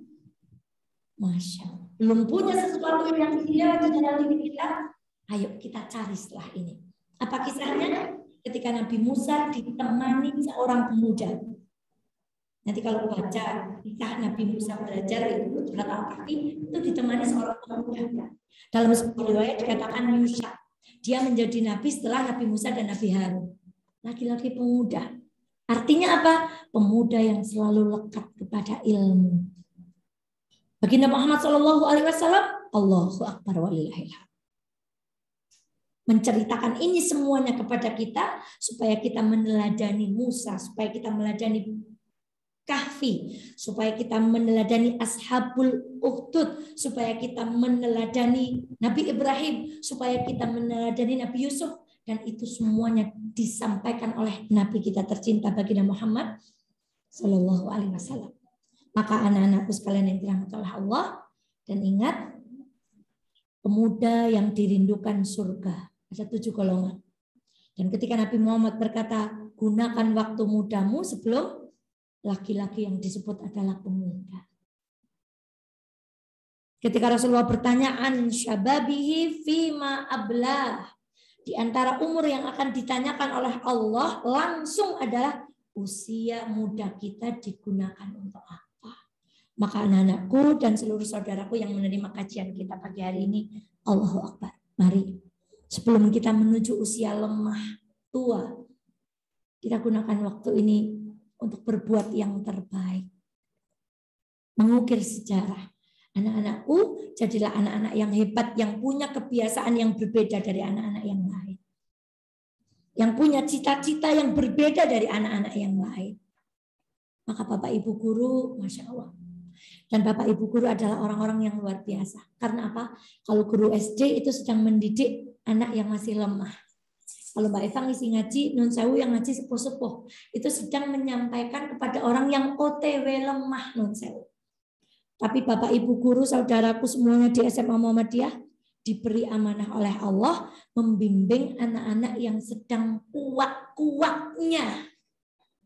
Masya Allah, belum punya sesuatu yang ideal di dalam diri kita, ayo kita cari setelah ini. Apa kisahnya? Ketika Nabi Musa ditemani seorang pemuda. Nanti kalau baca kisah Nabi Musa belajar itu berapa kaki itu ditemani seorang pemuda. Dalam sebuah riwayat dikatakan Yusha. Dia menjadi nabi setelah Nabi Musa dan Nabi Harun. Laki-laki pemuda. Artinya apa? Pemuda yang selalu lekat kepada ilmu. Baginda Muhammad SAW, Allahu Akbar walillahil hamd. Menceritakan ini semuanya kepada kita supaya kita meneladani Musa, supaya kita meneladani Kahfi, supaya kita meneladani Ashabul Ukhdud, supaya kita meneladani Nabi Ibrahim, supaya kita meneladani Nabi Yusuf, dan itu semuanya disampaikan oleh Nabi kita tercinta baginda Muhammad Sallallahu Alaihi Wasallam. Maka anak-anakku sekalian yang dirahmati oleh Allah, dan ingat pemuda yang dirindukan surga ada 7 golongan. Dan ketika Nabi Muhammad berkata, gunakan waktu mudamu sebelum laki-laki yang disebut adalah pemuda. Ketika Rasulullah bertanya an syababihi fima ablah, di antara umur yang akan ditanyakan oleh Allah langsung adalah usia muda kita digunakan untuk apa. Maka anak-anakku dan seluruh saudaraku yang menerima kajian kita pagi hari ini, Allahu Akbar. Mari sebelum kita menuju usia lemah tua, kita gunakan waktu ini untuk berbuat yang terbaik. Mengukir sejarah. Anak-anakku, jadilah anak-anak yang hebat, yang punya kebiasaan yang berbeda dari anak-anak yang lain. Yang punya cita-cita yang berbeda dari anak-anak yang lain. Maka Bapak Ibu Guru, Masya Allah. Dan Bapak Ibu Guru adalah orang-orang yang luar biasa. Karena apa? Kalau guru SD itu sedang mendidik anak yang masih lemah. Kalau Mbak Eva ngisi ngaji, Nun Sewu yang ngaji sepuh-sepuh, itu sedang menyampaikan kepada orang yang OTW lemah, Nun Sewu. Tapi Bapak Ibu Guru, saudaraku semuanya di SMA Muhammadiyah, diberi amanah oleh Allah, membimbing anak-anak yang sedang kuat-kuatnya.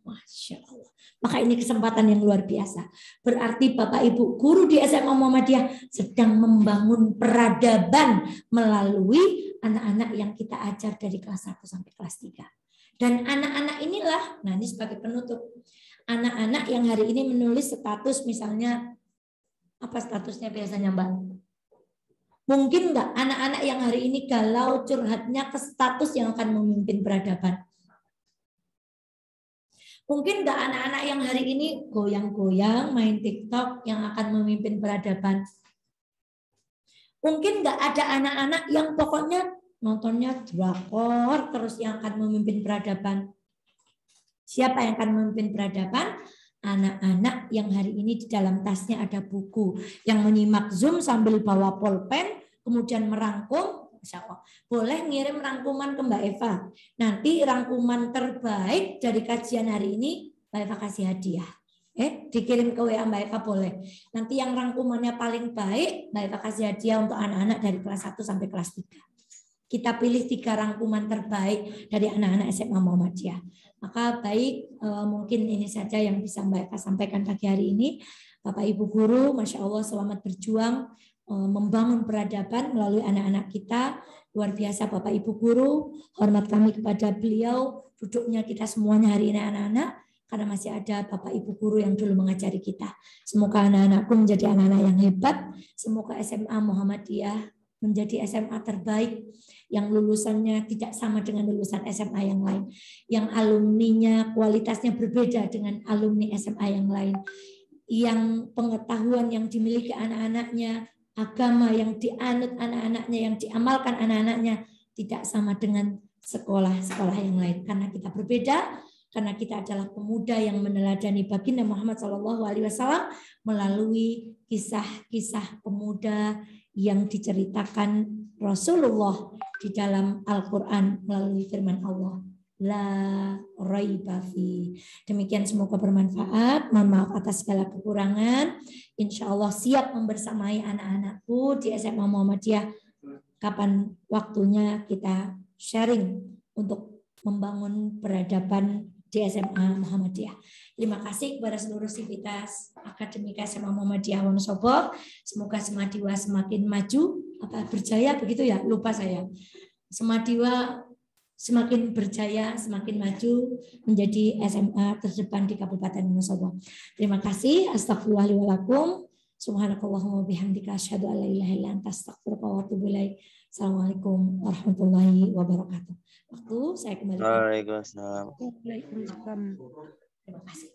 Masya Allah. Maka ini kesempatan yang luar biasa. Berarti Bapak Ibu Guru di SMA Muhammadiyah sedang membangun peradaban melalui anak-anak yang kita ajar dari kelas 1 sampai kelas 3. Dan anak-anak inilah, nah ini sebagai penutup, anak-anak yang hari ini menulis status misalnya, apa statusnya biasanya Mbak? Mungkin enggak anak-anak yang hari ini galau curhatnya ke status yang akan memimpin peradaban? Mungkin enggak anak-anak yang hari ini goyang-goyang main TikTok yang akan memimpin peradaban? Mungkin nggak ada anak-anak yang pokoknya nontonnya drakor terus yang akan memimpin peradaban. Siapa yang akan memimpin peradaban? Anak-anak yang hari ini di dalam tasnya ada buku, yang menyimak Zoom sambil bawa pulpen, kemudian merangkum, Masya Allah. Boleh ngirim rangkuman ke Mbak Eva. Nanti rangkuman terbaik dari kajian hari ini Mbak Eva kasih hadiah. Dikirim ke WA Mbak Eva boleh. Nanti yang rangkumannya paling baik Mbak Eva kasih hadiah untuk anak-anak dari kelas 1 sampai kelas 3. Kita pilih 3 rangkuman terbaik dari anak-anak SMA Muhammadiyah. Maka baik, mungkin ini saja yang bisa Mbak Eva sampaikan pagi hari ini. Bapak Ibu Guru, Masya Allah selamat berjuang membangun peradaban melalui anak-anak kita. Luar biasa Bapak Ibu Guru, hormat kami kepada beliau, duduknya kita semuanya hari ini anak-anak, karena masih ada Bapak Ibu Guru yang dulu mengajari kita. Semoga anak-anakku menjadi anak-anak yang hebat, semoga SMA Muhammadiyah menjadi SMA terbaik, yang lulusannya tidak sama dengan lulusan SMA yang lain, yang alumninya kualitasnya berbeda dengan alumni SMA yang lain, yang pengetahuan yang dimiliki anak-anaknya, agama yang dianut anak-anaknya, yang diamalkan anak-anaknya tidak sama dengan sekolah-sekolah yang lain. Karena kita berbeda, karena kita adalah pemuda yang meneladani baginda Muhammad SAW melalui kisah-kisah pemuda yang diceritakan Rasulullah di dalam Al-Quran melalui firman Allah. La raiba fi. Demikian semoga bermanfaat. Mohon maaf atas segala kekurangan. Insya Allah siap membersamai anak-anakku di SMA Muhammadiyah. Kapan waktunya kita sharing untuk membangun peradaban di SMA Muhammadiyah. Terima kasih kepada seluruh sivitas akademika SMA Muhammadiyah Wonosobo. Semoga Semadiwa semakin maju, berjaya begitu ya? Lupa saya. Semadiwa semakin berjaya, semakin maju menjadi SMA terdepan di Kabupaten Wonosobo. Terima kasih. Astagfirullahaladzim. Subhanakallahumma bihamdika asyhadu an la ilaha illa anta astaghfiruka wa atubu ilaik. Assalamualaikum warahmatullahi wabarakatuh. Waktu saya kembali. Waalaikumsalam. Terima kasih.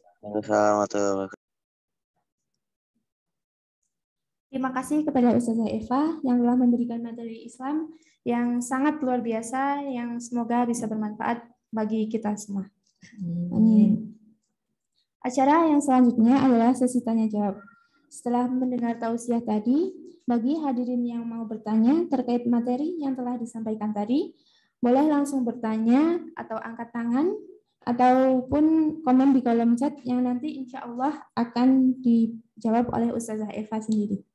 Terima kasih kepada Ustazah Eva yang telah memberikan materi Islam yang sangat luar biasa, yang semoga bisa bermanfaat bagi kita semua. Amin. Acara yang selanjutnya adalah sesi tanya jawab. Setelah mendengar tausiah tadi, bagi hadirin yang mau bertanya terkait materi yang telah disampaikan tadi, boleh langsung bertanya atau angkat tangan ataupun komen di kolom chat yang nanti insya Allah akan dijawab oleh Ustazah Eva sendiri.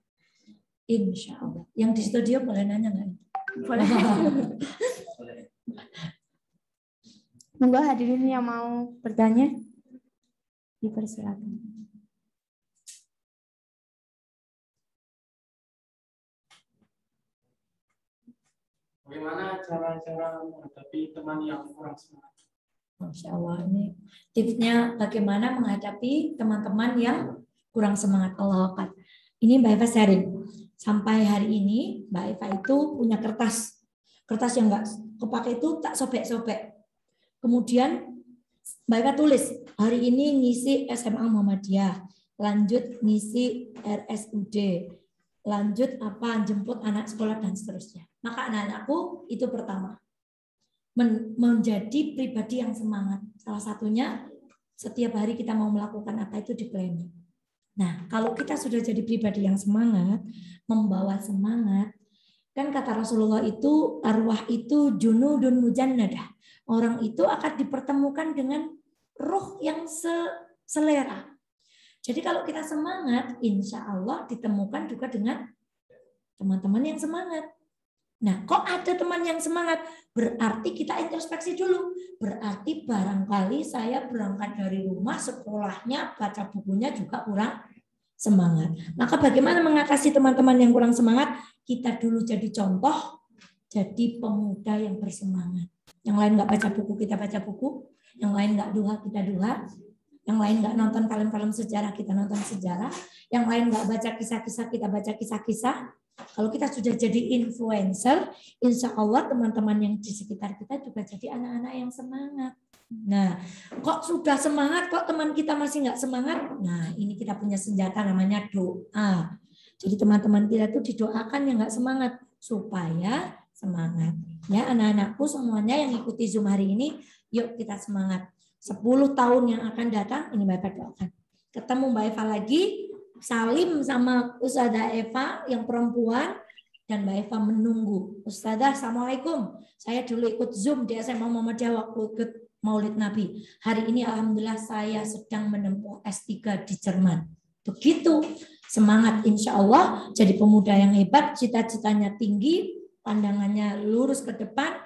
Insya Allah. Yang di studio boleh nanya nggak? Boleh. Monggo hadirin yang mau bertanya dipersilakan. Bagaimana cara-cara menghadapi teman yang kurang semangat? Masya Allah, ini tipsnya bagaimana menghadapi teman-teman yang kurang semangat. Allah Akbar. Ini Mbak Eva sharing. Sampai hari ini Mbak Eva itu punya kertas yang nggak kepake itu tak sobek-sobek. Kemudian Mbak Eva tulis hari ini ngisi SMA Muhammadiyah, lanjut ngisi RSUD, lanjut jemput anak sekolah dan seterusnya. Maka anak-anakku itu pertama menjadi pribadi yang semangat. Salah satunya setiap hari kita mau melakukan apa itu di planning. Nah, kalau kita sudah jadi pribadi yang semangat, membawa semangat, kan kata Rasulullah itu arwah itu junudun mujannadah. Orang itu akan dipertemukan dengan ruh yang selera. Jadi kalau kita semangat, insya Allah ditemukan juga dengan teman-teman yang semangat. Nah, kok ada teman yang semangat? Berarti kita introspeksi dulu. Berarti barangkali saya berangkat dari rumah, sekolahnya, baca bukunya juga kurang semangat. Maka bagaimana mengatasi teman-teman yang kurang semangat? Kita dulu jadi contoh, jadi pemuda yang bersemangat. Yang lain nggak baca buku, kita baca buku. Yang lain nggak duha, kita duha. Yang lain nggak nonton film-film sejarah, kita nonton sejarah. Yang lain nggak baca kisah-kisah, kita baca kisah-kisah. Kalau kita sudah jadi influencer, insya Allah teman-teman yang di sekitar kita juga jadi anak-anak yang semangat. Nah, kok sudah semangat, kok teman kita masih nggak semangat? Nah, ini kita punya senjata namanya doa. Jadi teman-teman kita tuh didoakan yang nggak semangat supaya semangat. Ya, anak-anakku semuanya yang ikuti Zoom hari ini, yuk kita semangat. 10 tahun yang akan datang, ini Mbak Eva doakan. Ketemu Mbak Eva lagi, salim sama Ustazah Eva yang perempuan, Dan Mbak Eva menunggu. Ustazah, Assalamualaikum. Saya dulu ikut Zoom di SMA Muhammadiyah waktu ikut Maulid Nabi. Hari ini Alhamdulillah saya sedang menempuh S3 di Jerman. Begitu. Semangat insya Allah. Jadi pemuda yang hebat, cita-citanya tinggi, pandangannya lurus ke depan,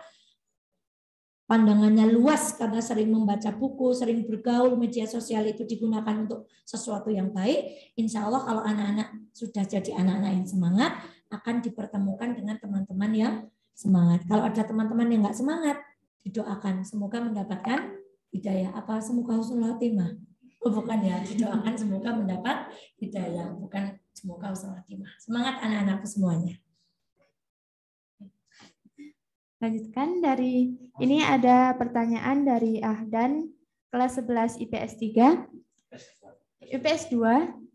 pandangannya luas karena sering membaca buku, sering bergaul, media sosial itu digunakan untuk sesuatu yang baik. Insya Allah kalau anak-anak sudah jadi anak-anak yang semangat, akan dipertemukan dengan teman-teman yang semangat. Kalau ada teman-teman yang nggak semangat, didoakan semoga mendapatkan hidayah. Apa semoga husnul khotimah? Oh, bukan ya, didoakan semoga mendapat hidayah, bukan semoga husnul khotimah. Semangat anak-anakku semuanya. Lanjutkan dari ini ada pertanyaan dari Ahdan kelas 11 IPS 3. IPS 2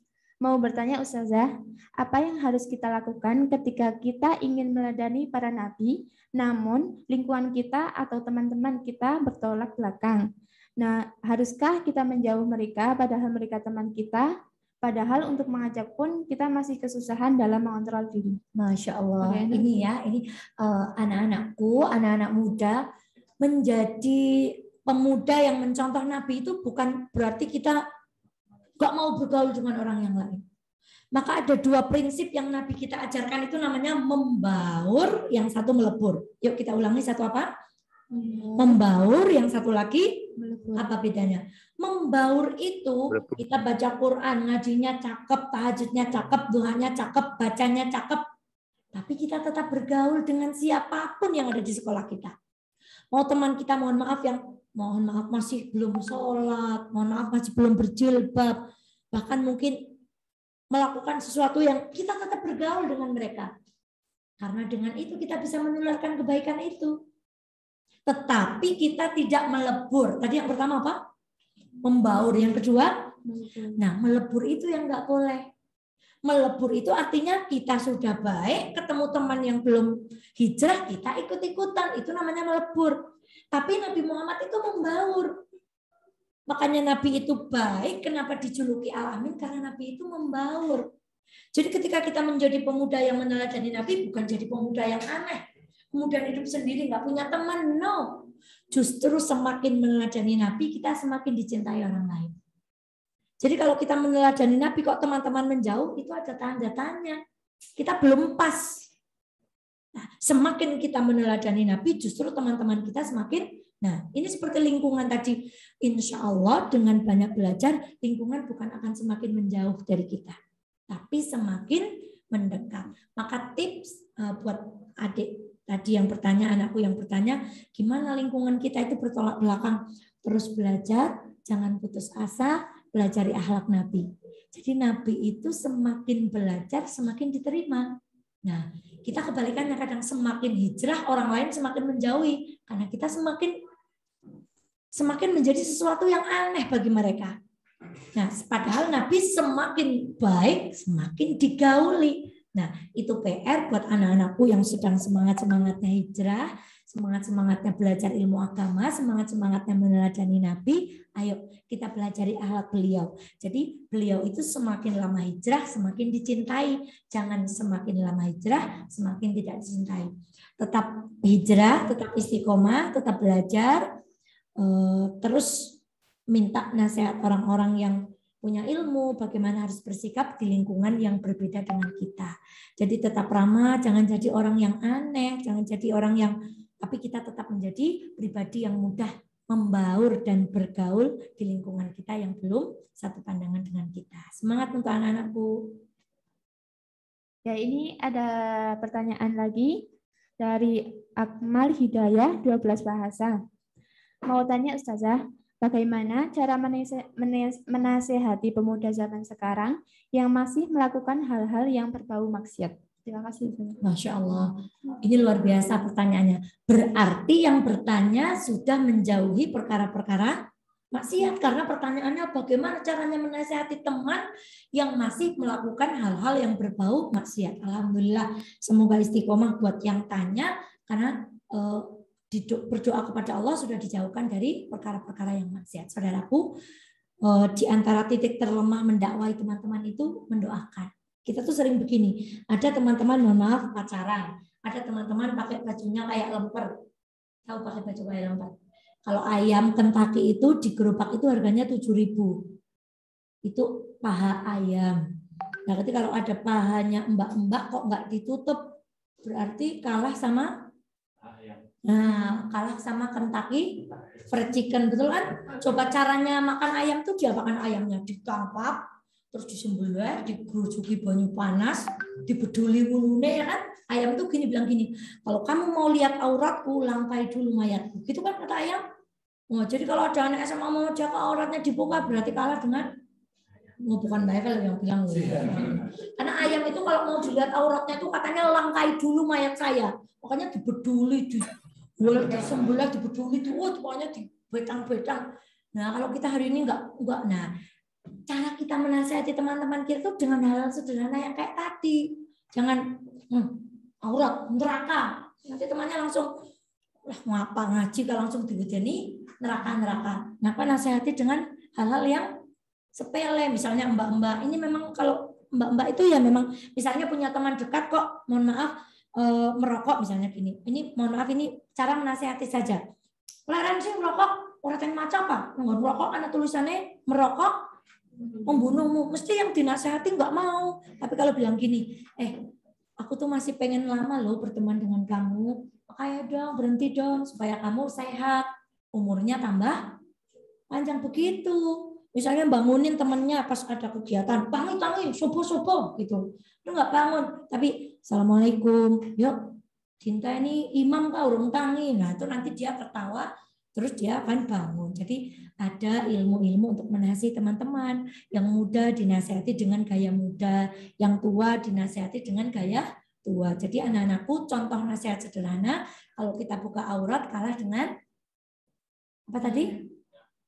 mau bertanya Ustazah, apa yang harus kita lakukan ketika kita ingin meladani para nabi, namun lingkungan kita atau teman-teman kita bertolak belakang? Nah, haruskah kita menjauh mereka padahal mereka teman kita? Padahal untuk mengajak pun kita masih kesusahan dalam mengontrol diri. Masya Allah. Oke, Ini anak-anakku, anak-anak muda menjadi pemuda yang mencontoh Nabi itu bukan berarti kita gak mau bergaul dengan orang yang lain. Maka ada dua prinsip yang Nabi kita ajarkan itu namanya membaur, yang satu melebur. Yuk kita ulangi, satu apa? Membaur, yang satu lagi apa bedanya? Membaur itu kita baca Quran, ngajinya cakep, tahajudnya cakep, duhanya cakep, bacanya cakep. Tapi kita tetap bergaul dengan siapapun yang ada di sekolah kita. Mau teman kita mohon maaf masih belum sholat, mohon maaf masih belum berjilbab, bahkan mungkin melakukan sesuatu yang kita tetap bergaul dengan mereka. Karena dengan itu kita bisa menularkan kebaikan itu. Tetapi kita tidak melebur. Tadi yang pertama apa? Membaur. Yang kedua? Nah, melebur itu yang nggak boleh. Melebur itu artinya kita sudah baik, ketemu teman yang belum hijrah, kita ikut-ikutan. Itu namanya melebur. Tapi Nabi Muhammad itu membaur. Makanya Nabi itu baik, kenapa dijuluki Al-Amin? Karena Nabi itu membaur. Jadi ketika kita menjadi pemuda yang meneladani Nabi, bukan jadi pemuda yang aneh. Kemudian hidup sendiri, nggak punya teman, no. Justru semakin meneladani Nabi, kita semakin dicintai orang lain. Jadi kalau kita meneladani Nabi, kok teman-teman menjauh, itu ada tanda tanya. Kita belum pas. Nah, semakin kita meneladani Nabi, justru teman-teman kita semakin. Nah, ini seperti lingkungan tadi. Insya Allah dengan banyak belajar, lingkungan bukan akan semakin menjauh dari kita, tapi semakin mendekat. Maka tips buat adik tadi yang bertanya, anakku yang bertanya, gimana lingkungan kita itu bertolak belakang? Terus belajar, jangan putus asa, belajari akhlak Nabi. Jadi Nabi itu semakin belajar, semakin diterima. Nah, kita kebalikannya kadang semakin hijrah, orang lain semakin menjauhi. Karena kita semakin menjadi sesuatu yang aneh bagi mereka. Nah, padahal Nabi semakin baik, semakin digauli. Nah, itu PR buat anak-anakku yang sedang semangat-semangatnya hijrah, semangat-semangatnya belajar ilmu agama, semangat-semangatnya meneladani Nabi. Ayo kita pelajari akhlak beliau. Jadi beliau itu semakin lama hijrah, semakin dicintai. Jangan semakin lama hijrah, semakin tidak dicintai. Tetap hijrah, tetap istiqomah, tetap belajar. Terus minta nasihat orang-orang yang punya ilmu, bagaimana harus bersikap di lingkungan yang berbeda dengan kita. Jadi tetap ramah, jangan jadi orang yang aneh, jangan jadi orang yang, tapi kita tetap menjadi pribadi yang mudah membaur dan bergaul di lingkungan kita yang belum satu pandangan dengan kita. Semangat untuk anak-anakku. Ya, ini ada pertanyaan lagi dari Akmal Hidayah 12 bahasa. Mau tanya Ustazah, bagaimana cara menasehati pemuda zaman sekarang yang masih melakukan hal-hal yang berbau maksiat? Terima kasih. Masya Allah, ini luar biasa pertanyaannya. Berarti yang bertanya sudah menjauhi perkara-perkara maksiat. Karena pertanyaannya bagaimana caranya menasehati teman yang masih melakukan hal-hal yang berbau maksiat. Alhamdulillah, semoga istiqomah buat yang tanya, karena berdoa kepada Allah sudah dijauhkan dari perkara-perkara yang maksiat. Saudaraku, di antara titik terlemah mendakwai teman-teman itu mendoakan. Kita tuh sering begini, ada teman-teman mohon maaf pacaran, ada teman-teman pakai bajunya kayak lemper. Tahu pakai baju kayak lemper. Kalau ayam Kentucky itu di gerobak itu harganya 7.000. Itu paha ayam. Nah, ketika kalau ada pahanya mbak-mbak kok nggak ditutup, berarti kalah sama kalah sama Kentucky Fried Chicken, betul kan? Coba caranya makan ayam tuh diapakan ayamnya? Ditangkap, terus disembelih, digerujuki banyu panas, dibeduli ulune ya kan? Ayam tuh bilang gini, kalau kamu mau lihat auratku, langkai dulu mayatku. Gitu kan kata ayam. Oh, jadi kalau ada anak SMA mau jaga auratnya dibuka berarti kalah dengan bukan Mbak Evel yang bilang loh. Karena ayam itu kalau mau dilihat auratnya itu katanya langkai dulu mayat saya. Makanya dibeduli, disembelih, dibeduli tuh, pokoknya dibetang-betang. Nah, kalau kita hari ini enggak. Nah, cara kita menasihati teman-teman kita itu dengan hal sederhana yang kayak tadi. Jangan aurat neraka. Nanti temannya langsung ngapa ngaji kalau langsung dihujani neraka. Nah, nasihati dengan hal-hal yang sepele, misalnya mbak-mbak. Ini memang kalau mbak-mbak itu ya memang misalnya punya teman dekat kok, mohon maaf merokok misalnya gini. Ini mohon maaf ini cara menasihati saja. Larang sih merokok, orang yang macam apa? Merokok karena tulisannya merokok membunuhmu. Mesti yang dinasehati nggak mau. Tapi kalau bilang gini, aku tuh masih pengen lama loh berteman dengan kamu. Kayak dong, berhenti dong supaya kamu sehat, umurnya tambah panjang begitu. Misalnya bangunin temennya pas ada kegiatan, bangun, subuh gitu. Lu nggak bangun, tapi assalamualaikum, yuk cinta ini imam kau urung tangi. Nah itu nanti dia tertawa, terus dia akan bangun. Jadi ada ilmu-ilmu untuk menasihati teman-teman. Yang muda dinasihati dengan gaya muda, yang tua dinasihati dengan gaya tua. Jadi anak-anakku contoh nasihat sederhana, kalau kita buka aurat kalah dengan apa tadi?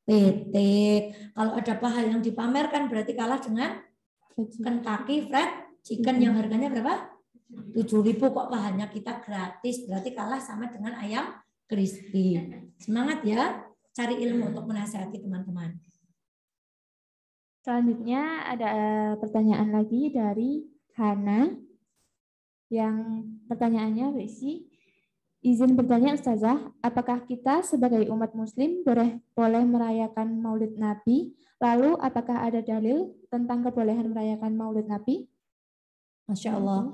Petik. Kalau ada paha yang dipamerkan berarti kalah dengan Kentucky Fried Chicken yang harganya berapa? 7.000 kok pahanya kita gratis, berarti kalah sama dengan ayam crispy. Semangat ya, cari ilmu untuk menasihati teman-teman. Selanjutnya ada pertanyaan lagi dari Hana yang pertanyaannya berisi, izin bertanya Ustazah, apakah kita sebagai umat muslim boleh merayakan Maulid Nabi? Lalu apakah ada dalil tentang kebolehan merayakan Maulid Nabi? Masya Allah.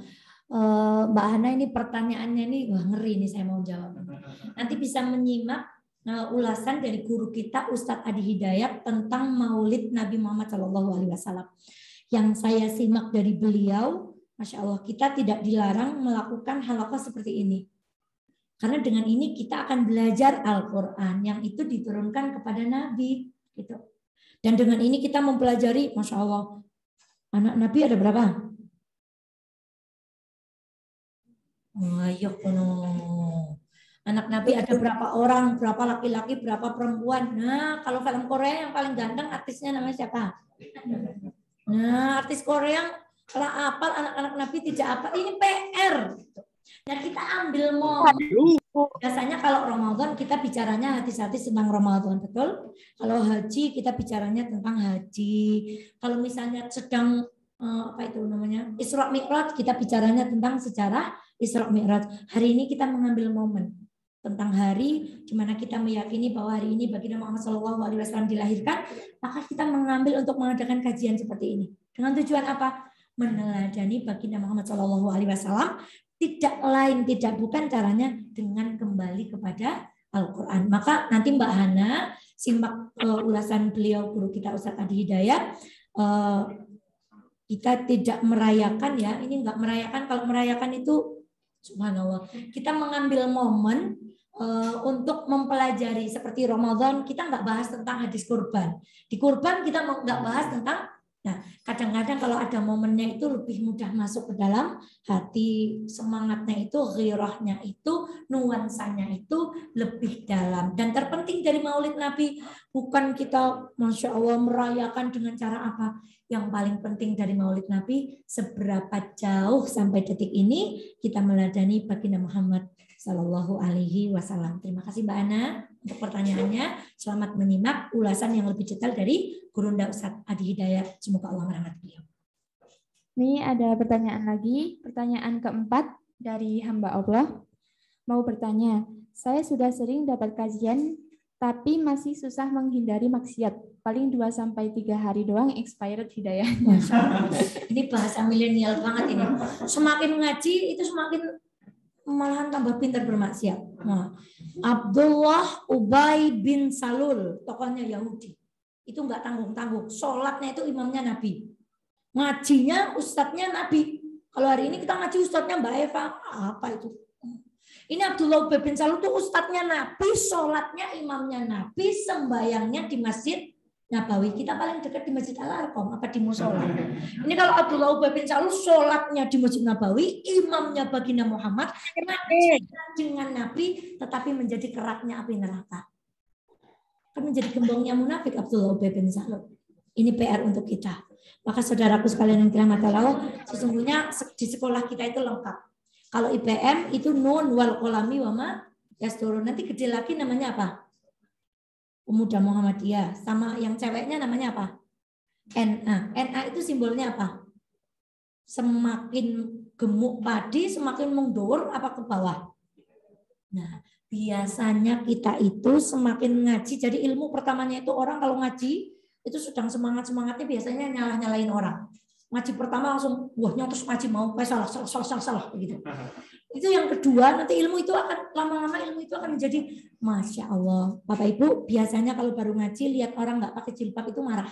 Mbak Hana ini pertanyaannya ini wah ngeri nih saya mau jawab. Nanti bisa menyimak ulasan dari guru kita Ustadz Adi Hidayat tentang Maulid Nabi Muhammad SAW. Yang saya simak dari beliau, Masya Allah, kita tidak dilarang melakukan hal seperti ini. Karena dengan ini kita akan belajar Al-Quran yang itu diturunkan kepada Nabi. Gitu. Dan dengan ini kita mempelajari, Masya Allah, anak Nabi ada berapa? Ayo, anak Nabi ada berapa orang, berapa laki-laki, berapa perempuan. Nah, kalau film Korea yang paling ganteng artisnya namanya siapa? Nah, artis Korea kalau apal anak-anak Nabi tidak apa. Ini PR. Nah, kita ambil momen. Biasanya kalau Ramadan kita bicaranya hadis-hadis tentang Ramadan, betul? Kalau haji kita bicaranya tentang haji. Kalau misalnya sedang apa itu namanya Isra Mi'raj, kita bicaranya tentang sejarah Isra Mi'raj. Hari ini kita mengambil momen tentang hari di mana kita meyakini bahwa hari ini baginda Muhammad SAW dilahirkan, maka kita mengambil untuk mengadakan kajian seperti ini. Dengan tujuan apa? Meneladani baginda Muhammad SAW. Tidak lain, tidak bukan caranya dengan kembali kepada Al-Quran. Maka nanti Mbak Hana simak ulasan beliau guru kita Ustadz Adi Hidayat. Kita tidak merayakan ya, ini enggak merayakan. Kalau merayakan itu subhanallah. Kita mengambil momen untuk mempelajari seperti Ramadan, kita enggak bahas tentang hadis kurban. Di kurban kita enggak bahas tentang. Nah, kadang-kadang kalau ada momennya itu lebih mudah masuk ke dalam hati, semangatnya itu, ghirahnya itu, nuansanya itu lebih dalam. Dan terpenting dari Maulid Nabi bukan kita Masya Allah merayakan dengan cara apa. Yang paling penting dari Maulid Nabi, seberapa jauh sampai detik ini kita meladani baginda Muhammad Sallallahu Alaihi Wasallam. Terima kasih Mbak Ana untuk pertanyaannya. Selamat menyimak ulasan yang lebih detail dari Gurunda Ustadz Adi Hidayat. Semoga Allah merahmati beliau. Ini ada pertanyaan lagi. Pertanyaan keempat dari hamba Allah. Mau bertanya, saya sudah sering dapat kajian, tapi masih susah menghindari maksiat. Paling 2-3 hari doang expired hidayahnya. Ini bahasa milenial banget ini. Semakin ngaji itu semakin malahan tambah pintar bermaksiat. Nah, Abdullah Ubay bin Salul, tokohnya Yahudi. Itu nggak tanggung-tanggung. Sholatnya itu imamnya Nabi. Ngajinya ustadznya Nabi. Kalau hari ini kita ngaji ustadznya Mbak Eva, apa itu? Ini Abdullah Ubay bin Salul itu ustadznya Nabi, sholatnya imamnya Nabi, sembayangnya di Masjid Nabawi. Kita paling dekat di Masjid Al-Arqam apa di musola. Ini kalau Abdullah Ubay bin Salul sholatnya di Masjid Nabawi, imamnya baginda Muhammad, dengan Nabi, tetapi menjadi keraknya api neraka. Kan menjadi gembongnya munafik Abdullah Ubay bin Salul. Ini PR untuk kita. Maka saudaraku sekalian yang dirahmati Allah, sesungguhnya di sekolah kita itu lengkap. Kalau IPM itu nun wal kolami wama yasturun. Nanti gede lagi namanya apa? Pemuda Muhammadiyah. Sama yang ceweknya namanya apa? NA. NA itu simbolnya apa? Semakin gemuk padi, semakin mengdur apa ke bawah? Nah, biasanya kita itu semakin ngaji. Jadi ilmu pertamanya itu orang kalau ngaji itu sedang semangatnya biasanya nyalahin orang. Ngaji pertama langsung wah terus ngaji mau salah begitu. Itu yang kedua, nanti ilmu itu akan lama-lama ilmu itu akan menjadi Masya Allah. Bapak Ibu biasanya kalau baru ngaji lihat orang nggak pakai jilbab itu marah.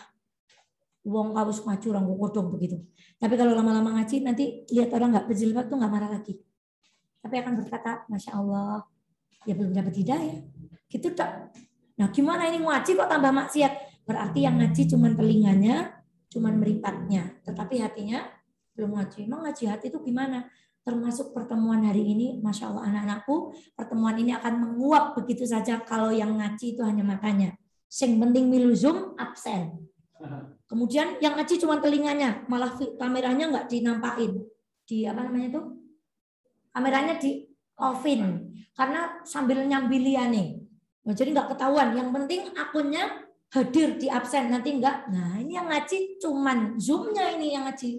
Wong kaus maju orang kodong begitu. Tapi kalau lama-lama ngaji nanti lihat orang nggak berjilbab tuh nggak marah lagi. Tapi akan berkata Masya Allah, ya belum dapat hidayah. Gitu tak. Nah gimana ini ngaji kok tambah maksiat? Berarti yang ngaji cuman telinganya, cuman meripatnya, tetapi hatinya belum ngaji. Emang ngaji hati itu gimana? Termasuk pertemuan hari ini, Masya Allah anak-anakku, pertemuan ini akan menguap begitu saja kalau yang ngaji itu hanya matanya. Sing penting milu Zoom, absen. Kemudian yang ngaji cuman telinganya, malah kameranya nggak dinampakin. Di apa namanya itu? Kameranya di offin karena sambil nyambiliane. Nah, jadi nggak ketahuan. Yang penting akunnya hadir di absen, nanti enggak. Nah ini yang ngaji cuman zoomnya ini yang ngaji.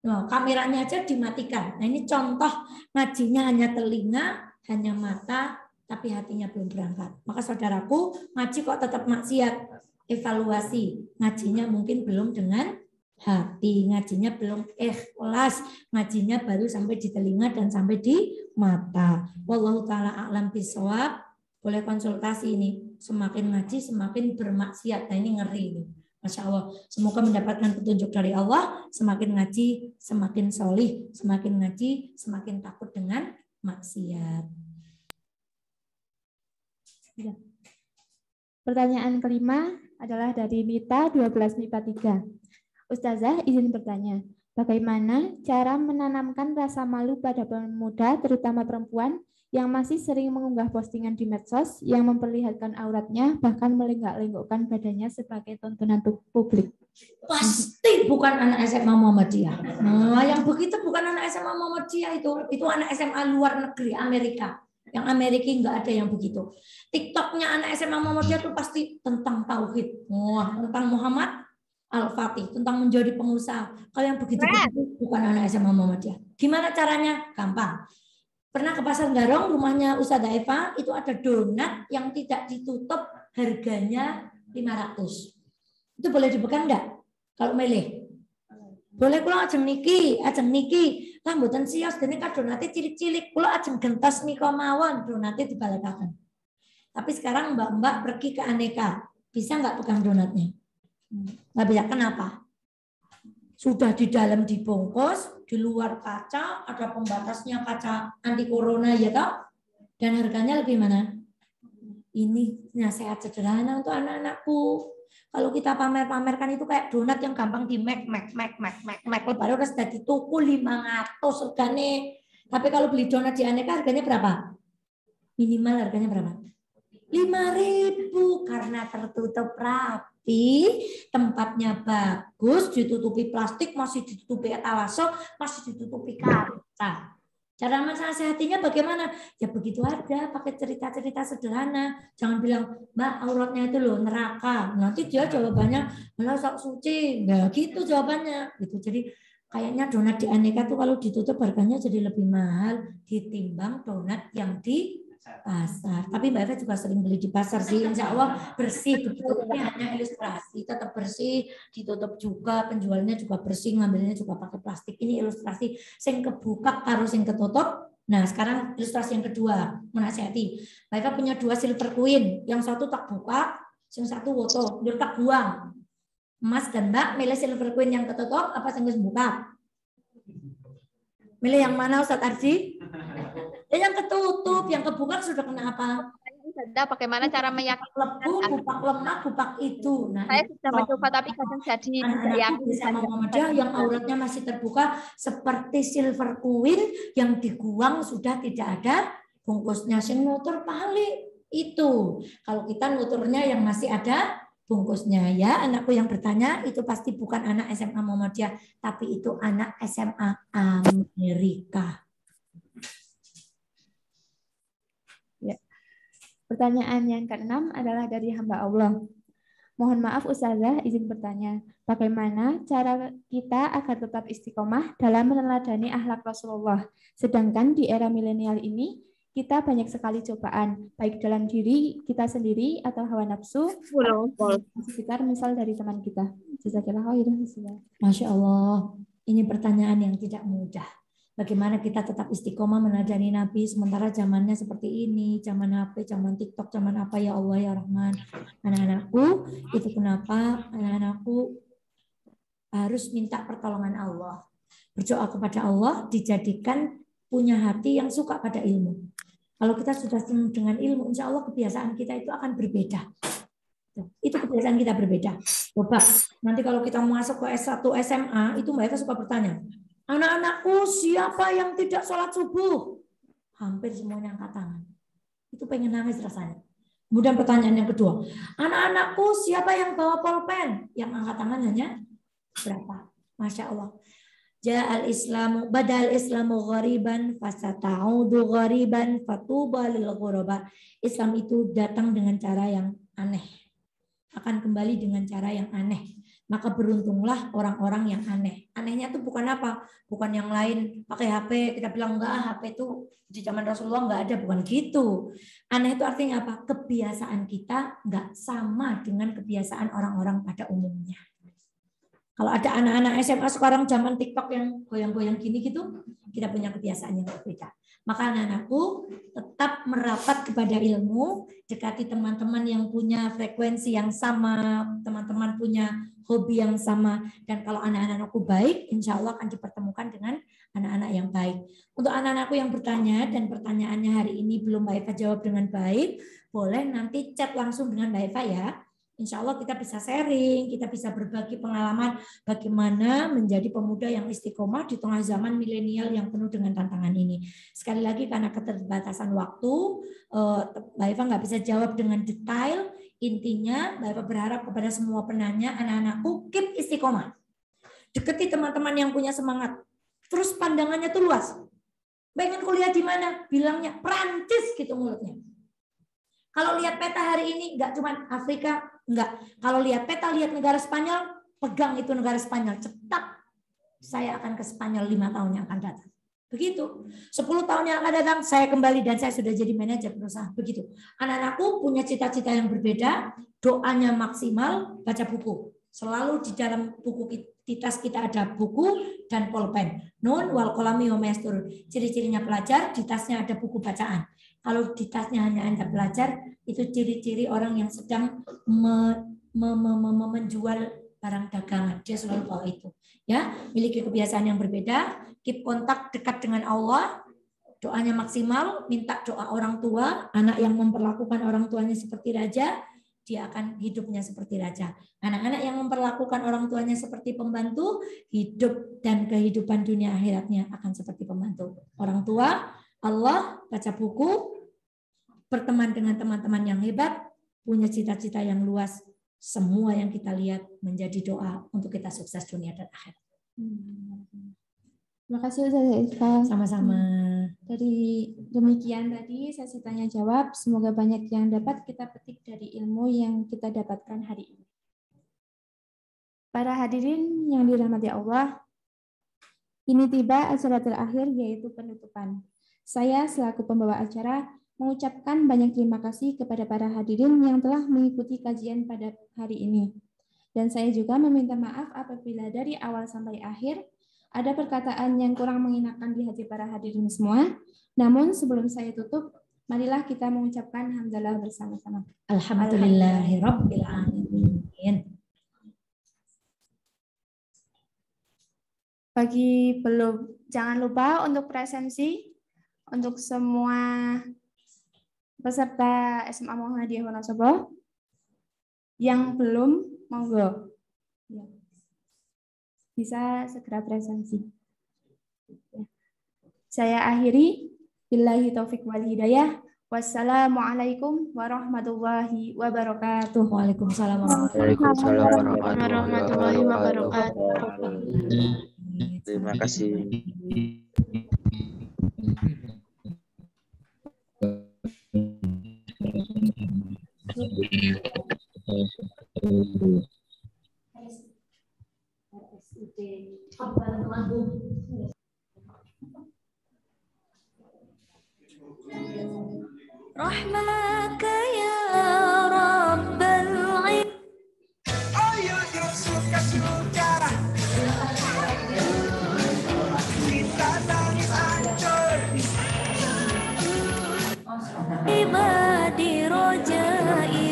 Nah, kameranya aja dimatikan. Nah ini contoh ngajinya hanya telinga, hanya mata, tapi hatinya belum berangkat. Maka saudaraku ngaji kok tetap maksiat. Evaluasi ngajinya mungkin belum dengan hati, ngajinya belum ikhlas, ngajinya baru sampai di telinga dan sampai di mata. Wallahu taala a'lam bishawab. Boleh konsultasi ini. Semakin ngaji semakin bermaksiat. Nah ini ngeri ini. Masya Allah. Semoga mendapatkan petunjuk dari Allah. Semakin ngaji semakin solih. Semakin ngaji semakin takut dengan maksiat. Pertanyaan kelima adalah dari Nita 12 MIPA 3. Ustazah izin bertanya. Bagaimana cara menanamkan rasa malu pada pemuda terutama perempuan yang masih sering mengunggah postingan di medsos yang memperlihatkan auratnya bahkan melenggak-lenggokkan badannya sebagai tontonan publik? Pasti bukan anak SMA Muhammadiyah. Nah, yang begitu bukan anak SMA Muhammadiyah itu anak SMA luar negeri Amerika. Yang Amerika nggak ada yang begitu. TikToknya anak SMA Muhammadiyah itu pasti tentang tauhid, tentang Muhammad Al-Fatih, tentang menjadi pengusaha. Kalau yang begitu bukan anak SMA Muhammadiyah. Gimana caranya? Gampang. Pernah ke Pasar Garong, rumahnya Ustazah Eva, itu ada donat yang tidak ditutup, harganya 500. Itu boleh dipegang enggak? Kalau milih. Boleh kula ajeng niki. Lah mboten sios dene kan donate cilik-cilik. Kula ajeng gentos nika mawon donate dibalekaken. Tapi sekarang mbak-mbak pergi ke Aneka, bisa enggak pegang donatnya? Enggak bisa. Kenapa? Sudah di dalam dibungkus, di luar kaca, ada pembatasnya kaca anti corona ya toh? Dan harganya lebih mana? Ini nasihat sederhana untuk anak-anakku. Kalau kita pamer-pamerkan itu kayak donat yang gampang di mek baru harus dari tuku 500 regane. Tapi kalau beli donat di Aneka harganya berapa? Minimal harganya berapa? 5.000 karena tertutup rapi, tempatnya bagus, ditutupi plastik, masih ditutupi etalase, masih ditutupi kaca. Cara menasihatinya bagaimana? Ya begitu aja, pakai cerita-cerita sederhana. Jangan bilang, Mbak auratnya itu loh neraka. Nanti dia jawabannya, malah sok suci. Nah gitu jawabannya. Gitu. Jadi Kayaknya donat di Aneka tuh kalau ditutup harganya jadi lebih mahal ditimbang donat yang di pasar. Tapi Mbak Eva juga sering beli di pasar sih. Insya Allah bersih. Betul, ini hanya ilustrasi. Tetap bersih, ditutup juga, penjualnya juga bersih, ngambilnya juga pakai plastik. Ini ilustrasi sing kebuka karo sing ketutup. Nah, sekarang ilustrasi yang kedua, menasihati. Mbak Eva punya 2 silver coin, yang satu tak buka, yang satu woto, dia tak buang. Mas dan Mbak milih silver coin yang ketutup apa yang buka? Milih yang mana Ustadz Arji? Yang ketutup, yang kebuka sudah kena apa? Bagaimana cara meyakinkan? Lebu, bupak lemak, bupak itu. Nah, Saya itu sudah mencoba tapi kadang jadi tidak yakin. bisa Muhammadiyah yang auratnya masih terbuka seperti silver coin yang diguang sudah tidak ada bungkusnya. Sing nutur paling itu. Kalau kita nuturnya yang masih ada bungkusnya ya, anakku yang bertanya itu pasti bukan anak SMA Muhammadiyah, tapi itu anak SMA Amerika. Ya. Pertanyaan yang ke-6 adalah dari hamba Allah. Mohon maaf Ustazah, izin bertanya, bagaimana cara kita agar tetap istiqomah dalam meneladani akhlak Rasulullah? Sedangkan di era milenial ini, kita banyak sekali cobaan, baik dalam diri kita sendiri atau hawa nafsu, atau sekitar misal dari teman kita. Masya Allah, ini pertanyaan yang tidak mudah. Bagaimana kita tetap istiqomah meneladani Nabi sementara zamannya seperti ini, zaman HP, zaman TikTok, zaman apa ya Allah ya Rahman. Anak-anakku, itu kenapa anak-anakku harus minta pertolongan Allah. Berdoa kepada Allah, dijadikan punya hati yang suka pada ilmu. Kalau kita sudah senang dengan ilmu, insya Allah kebiasaan kita itu akan berbeda. Itu kebiasaan kita berbeda. Coba, nanti kalau kita masuk ke S1 SMA, itu Mbak Eva suka bertanya, anak-anakku siapa yang tidak sholat subuh? Hampir semuanya angkat tangan. Itu pengen nangis rasanya. Kemudian pertanyaan yang kedua, anak-anakku siapa yang bawa pulpen? Yang angkat tangan hanya berapa? Masya Allah. Ja'al Islamu badal Islamu ghariban fasata'udu ghariban fatuba lil ghuraba. Islam itu datang dengan cara yang aneh. Akan kembali dengan cara yang aneh. Maka beruntunglah orang-orang yang aneh. Anehnya itu bukan apa? Bukan yang lain pakai HP, kita bilang enggak, HP itu di zaman Rasulullah enggak ada, bukan gitu. Aneh itu artinya apa? Kebiasaan kita enggak sama dengan kebiasaan orang-orang pada umumnya. Kalau ada anak-anak SMA sekarang zaman TikTok yang goyang-goyang gini gitu, kita punya kebiasaan yang berbeda. Maka anak-anakku tetap merapat kepada ilmu, dekati teman-teman yang punya frekuensi yang sama, teman-teman punya hobi yang sama. Dan kalau anak-anakku baik, insya Allah akan dipertemukan dengan anak-anak yang baik. Untuk anak-anakku yang bertanya, dan pertanyaannya hari ini belum Mbak Eva jawab dengan baik, boleh nanti chat langsung dengan Mbak Eva ya. Insya Allah kita bisa sharing, kita bisa berbagi pengalaman bagaimana menjadi pemuda yang istiqomah di tengah zaman milenial yang penuh dengan tantangan ini. Sekali lagi karena keterbatasan waktu, Mbak Eva nggak bisa jawab dengan detail. Intinya Mbak Eva berharap kepada semua penanya, anak-anakku keep istiqomah. Deketi teman-teman yang punya semangat. Terus pandangannya tuh luas. Pengen kuliah di mana? Bilangnya Prancis gitu mulutnya. Kalau lihat peta hari ini, nggak cuma Afrika, enggak. Kalau lihat peta, lihat negara Spanyol, pegang itu negara Spanyol. Cepat, saya akan ke Spanyol 5 tahun yang akan datang. Begitu. 10 tahun yang akan datang, saya kembali dan saya sudah jadi manajer perusahaan. Begitu. Anak-anakku punya cita-cita yang berbeda, doanya maksimal, baca buku. Selalu di dalam buku di tas kita ada buku dan pulpen. Nun wal qalami wa ma yasturun. Ciri-cirinya pelajar, di tasnya ada buku bacaan. Kalau di tasnya hanya Anda belajar, itu ciri-ciri orang yang sedang menjual barang dagangan. Dia selalu bawa itu. Ya, miliki kebiasaan yang berbeda, keep kontak dekat dengan Allah, doanya maksimal, minta doa orang tua, anak yang memperlakukan orang tuanya seperti raja, dia akan hidupnya seperti raja. Anak-anak yang memperlakukan orang tuanya seperti pembantu, hidup dan kehidupan dunia akhiratnya akan seperti pembantu. Orang tua, Allah, baca buku, berteman dengan teman-teman yang hebat, punya cita-cita yang luas. Semua yang kita lihat menjadi doa untuk kita sukses dunia dan akhirat. Terima kasih Ustazah Eva. Sama-sama. Dari demikian tadi sesi tanya jawab. Semoga banyak yang dapat kita petik dari ilmu yang kita dapatkan hari ini. Para hadirin yang dirahmati Allah, Kini tiba acara terakhir yaitu penutupan. Saya selaku pembawa acara mengucapkan banyak terima kasih kepada para hadirin yang telah mengikuti kajian pada hari ini. Dan saya juga meminta maaf apabila dari awal sampai akhir ada perkataan yang kurang mengenakan di hati para hadirin semua. Namun sebelum saya tutup, marilah kita mengucapkan hamdalah bersama-sama. Alhamdulillahirabbil alamin. Bagi belum, jangan lupa untuk presensi untuk semua peserta SMA Muhammadiyah Wonosobo yang belum, monggo bisa segera presensi. Saya akhiri, billahi taufik wal hidayah. Wassalamualaikum warahmatullahi wabarakatuh. Waalaikumsalam warahmatullahi wabarakatuh. Terima kasih. Rahmaka ya Rabbal Alamin. Ayo suka-suka. Kita nangis hancur. Ibadi rojai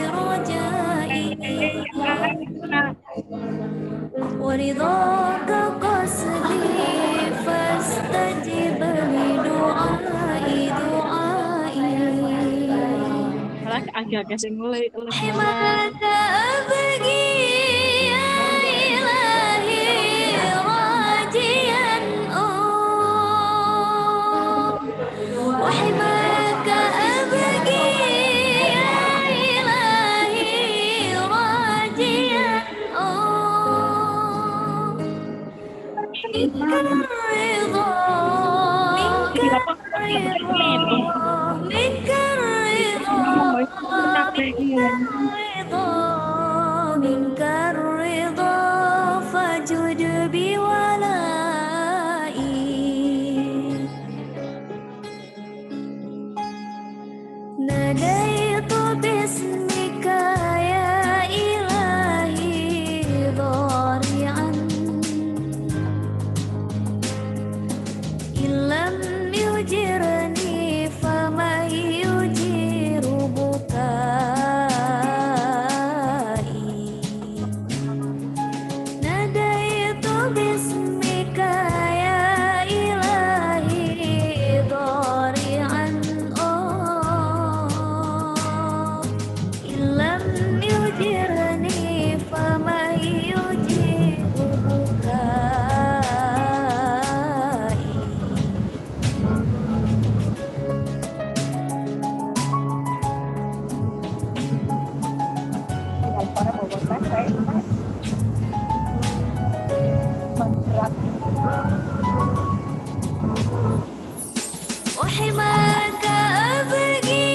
waridhaka qasdi fastajib li du'ai agak-agak sing mulai himata abgi ya ilahi rajian wa himaka abgi ya ilahi rajian minka ridha منك الرضا فجد بولائي ناديت باسمك يا إلهي ضارعا إن لم يجرني فمن يجير بكائي ناديت باسمك يا إلهي ضارعا إن لم يجرني فمن يجير بكائي وحماك أبقي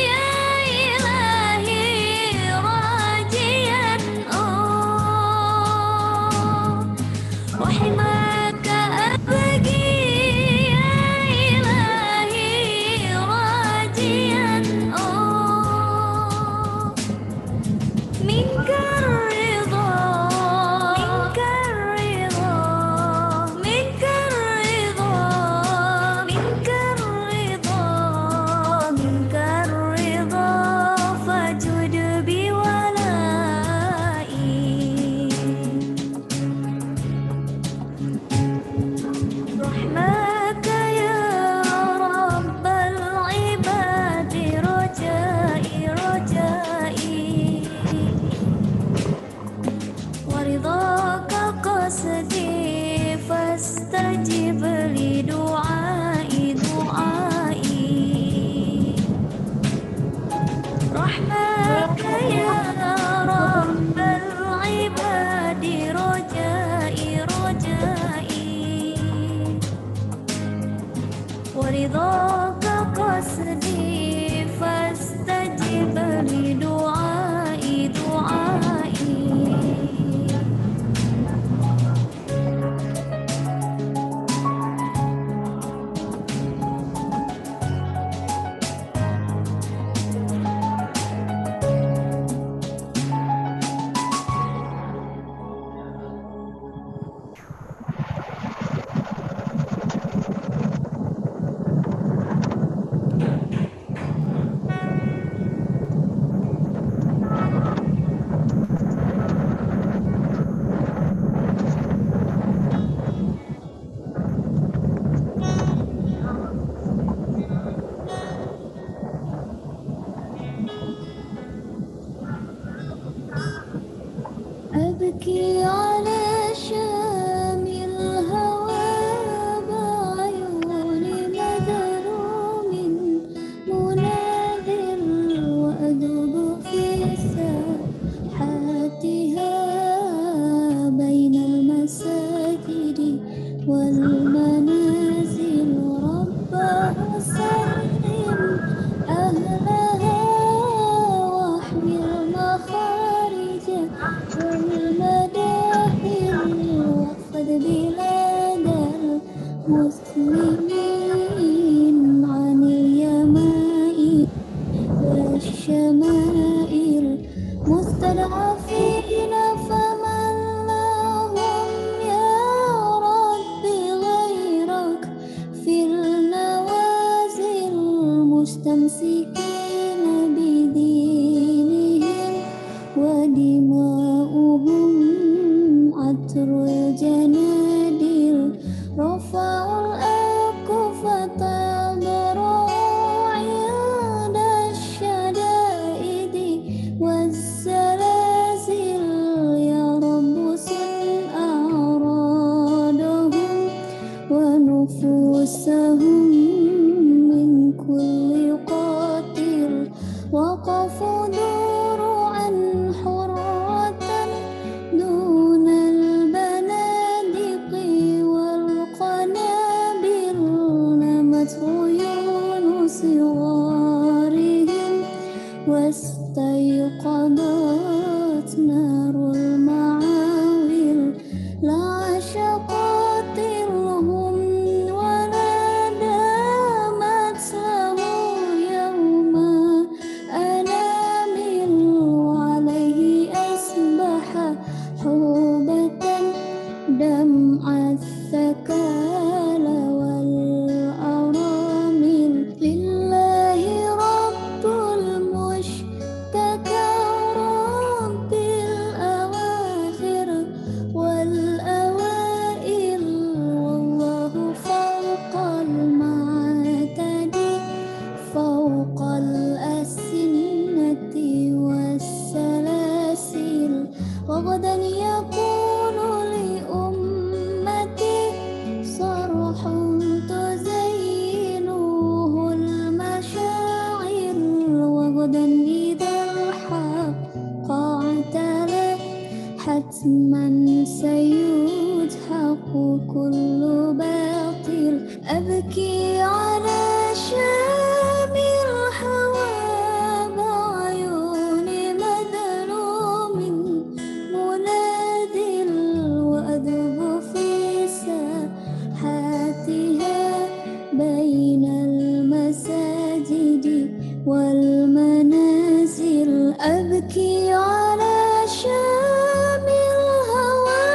يا إلهي راجيا وحماك أبقي يا إلهي راجيا منك الرضا منك الرضا منك الرضا منك الرضا منك الرضا فجد بولائي رحمك يا رب العباد رجائي ورضاك قصدي فاستجب لدعائي رحمك يا رب العباد رجائي ورضاك قصدي فاستجب لدعائي أبكي على شام الهوى بعيون مدروم منادر وأدب في ساحاتها بين المساجد والمنازل رباه سلم أهلها واحمي المخارج والمداخل واحفظ بلاد المسلمين عن اليمائل والشمائل مستضعفين فمن لهم يا رب غيرك في النوازل مستمسكين بدينهم ودماؤهم عطر الجنادل رفعوا الأكف تضرعوا عند الشدائد والزلازل يا رب سل أعراضهم ونفوسهم من كل قاتل وقفوا دروعا حرة دون البنادق والقنابل نمت عيون صغارهم واستيقظت نار المعاول لا شقاتلهم ولا دامت له يوم أنامل عليه أصبح حوبة دمع الثكال والأرامل لله رب المشتكى رب الأواخر والأوائل والله فوق المعتدي فوق الأسنة والسلاسل وغدا يكون لأمتي صرح تزينه المشاعر وغدا إذا الحق اعتلى حتما سيدحق كل باطل أبكي على شام الهوى بعيون مدلوم منادل وأذب في ساحاتها بين المساجد والمنازل أبكي على شام الهوى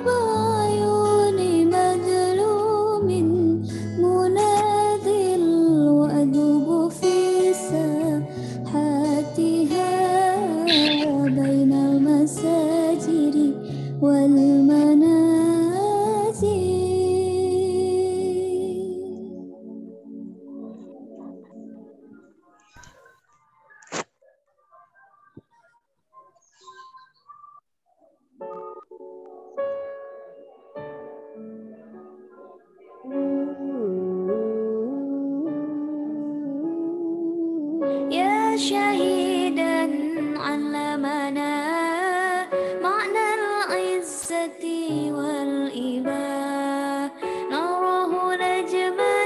بعيون مدلوم منادل وأذب في ساحاتها بين المساجد والمنازل. يا شهيدا علمنا معنى العزة والإباء نراه نجما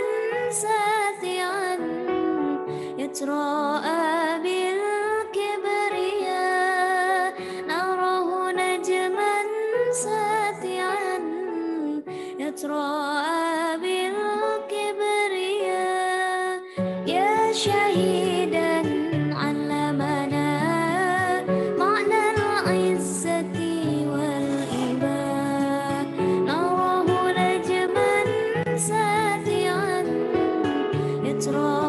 ساطعا يتراءى بالكبرياء نراه نجما ساطعا يتراءى بالكبرياء يا شهيدا علمنا معنى العزة والإباء نراه نجما ساطعا يتراءى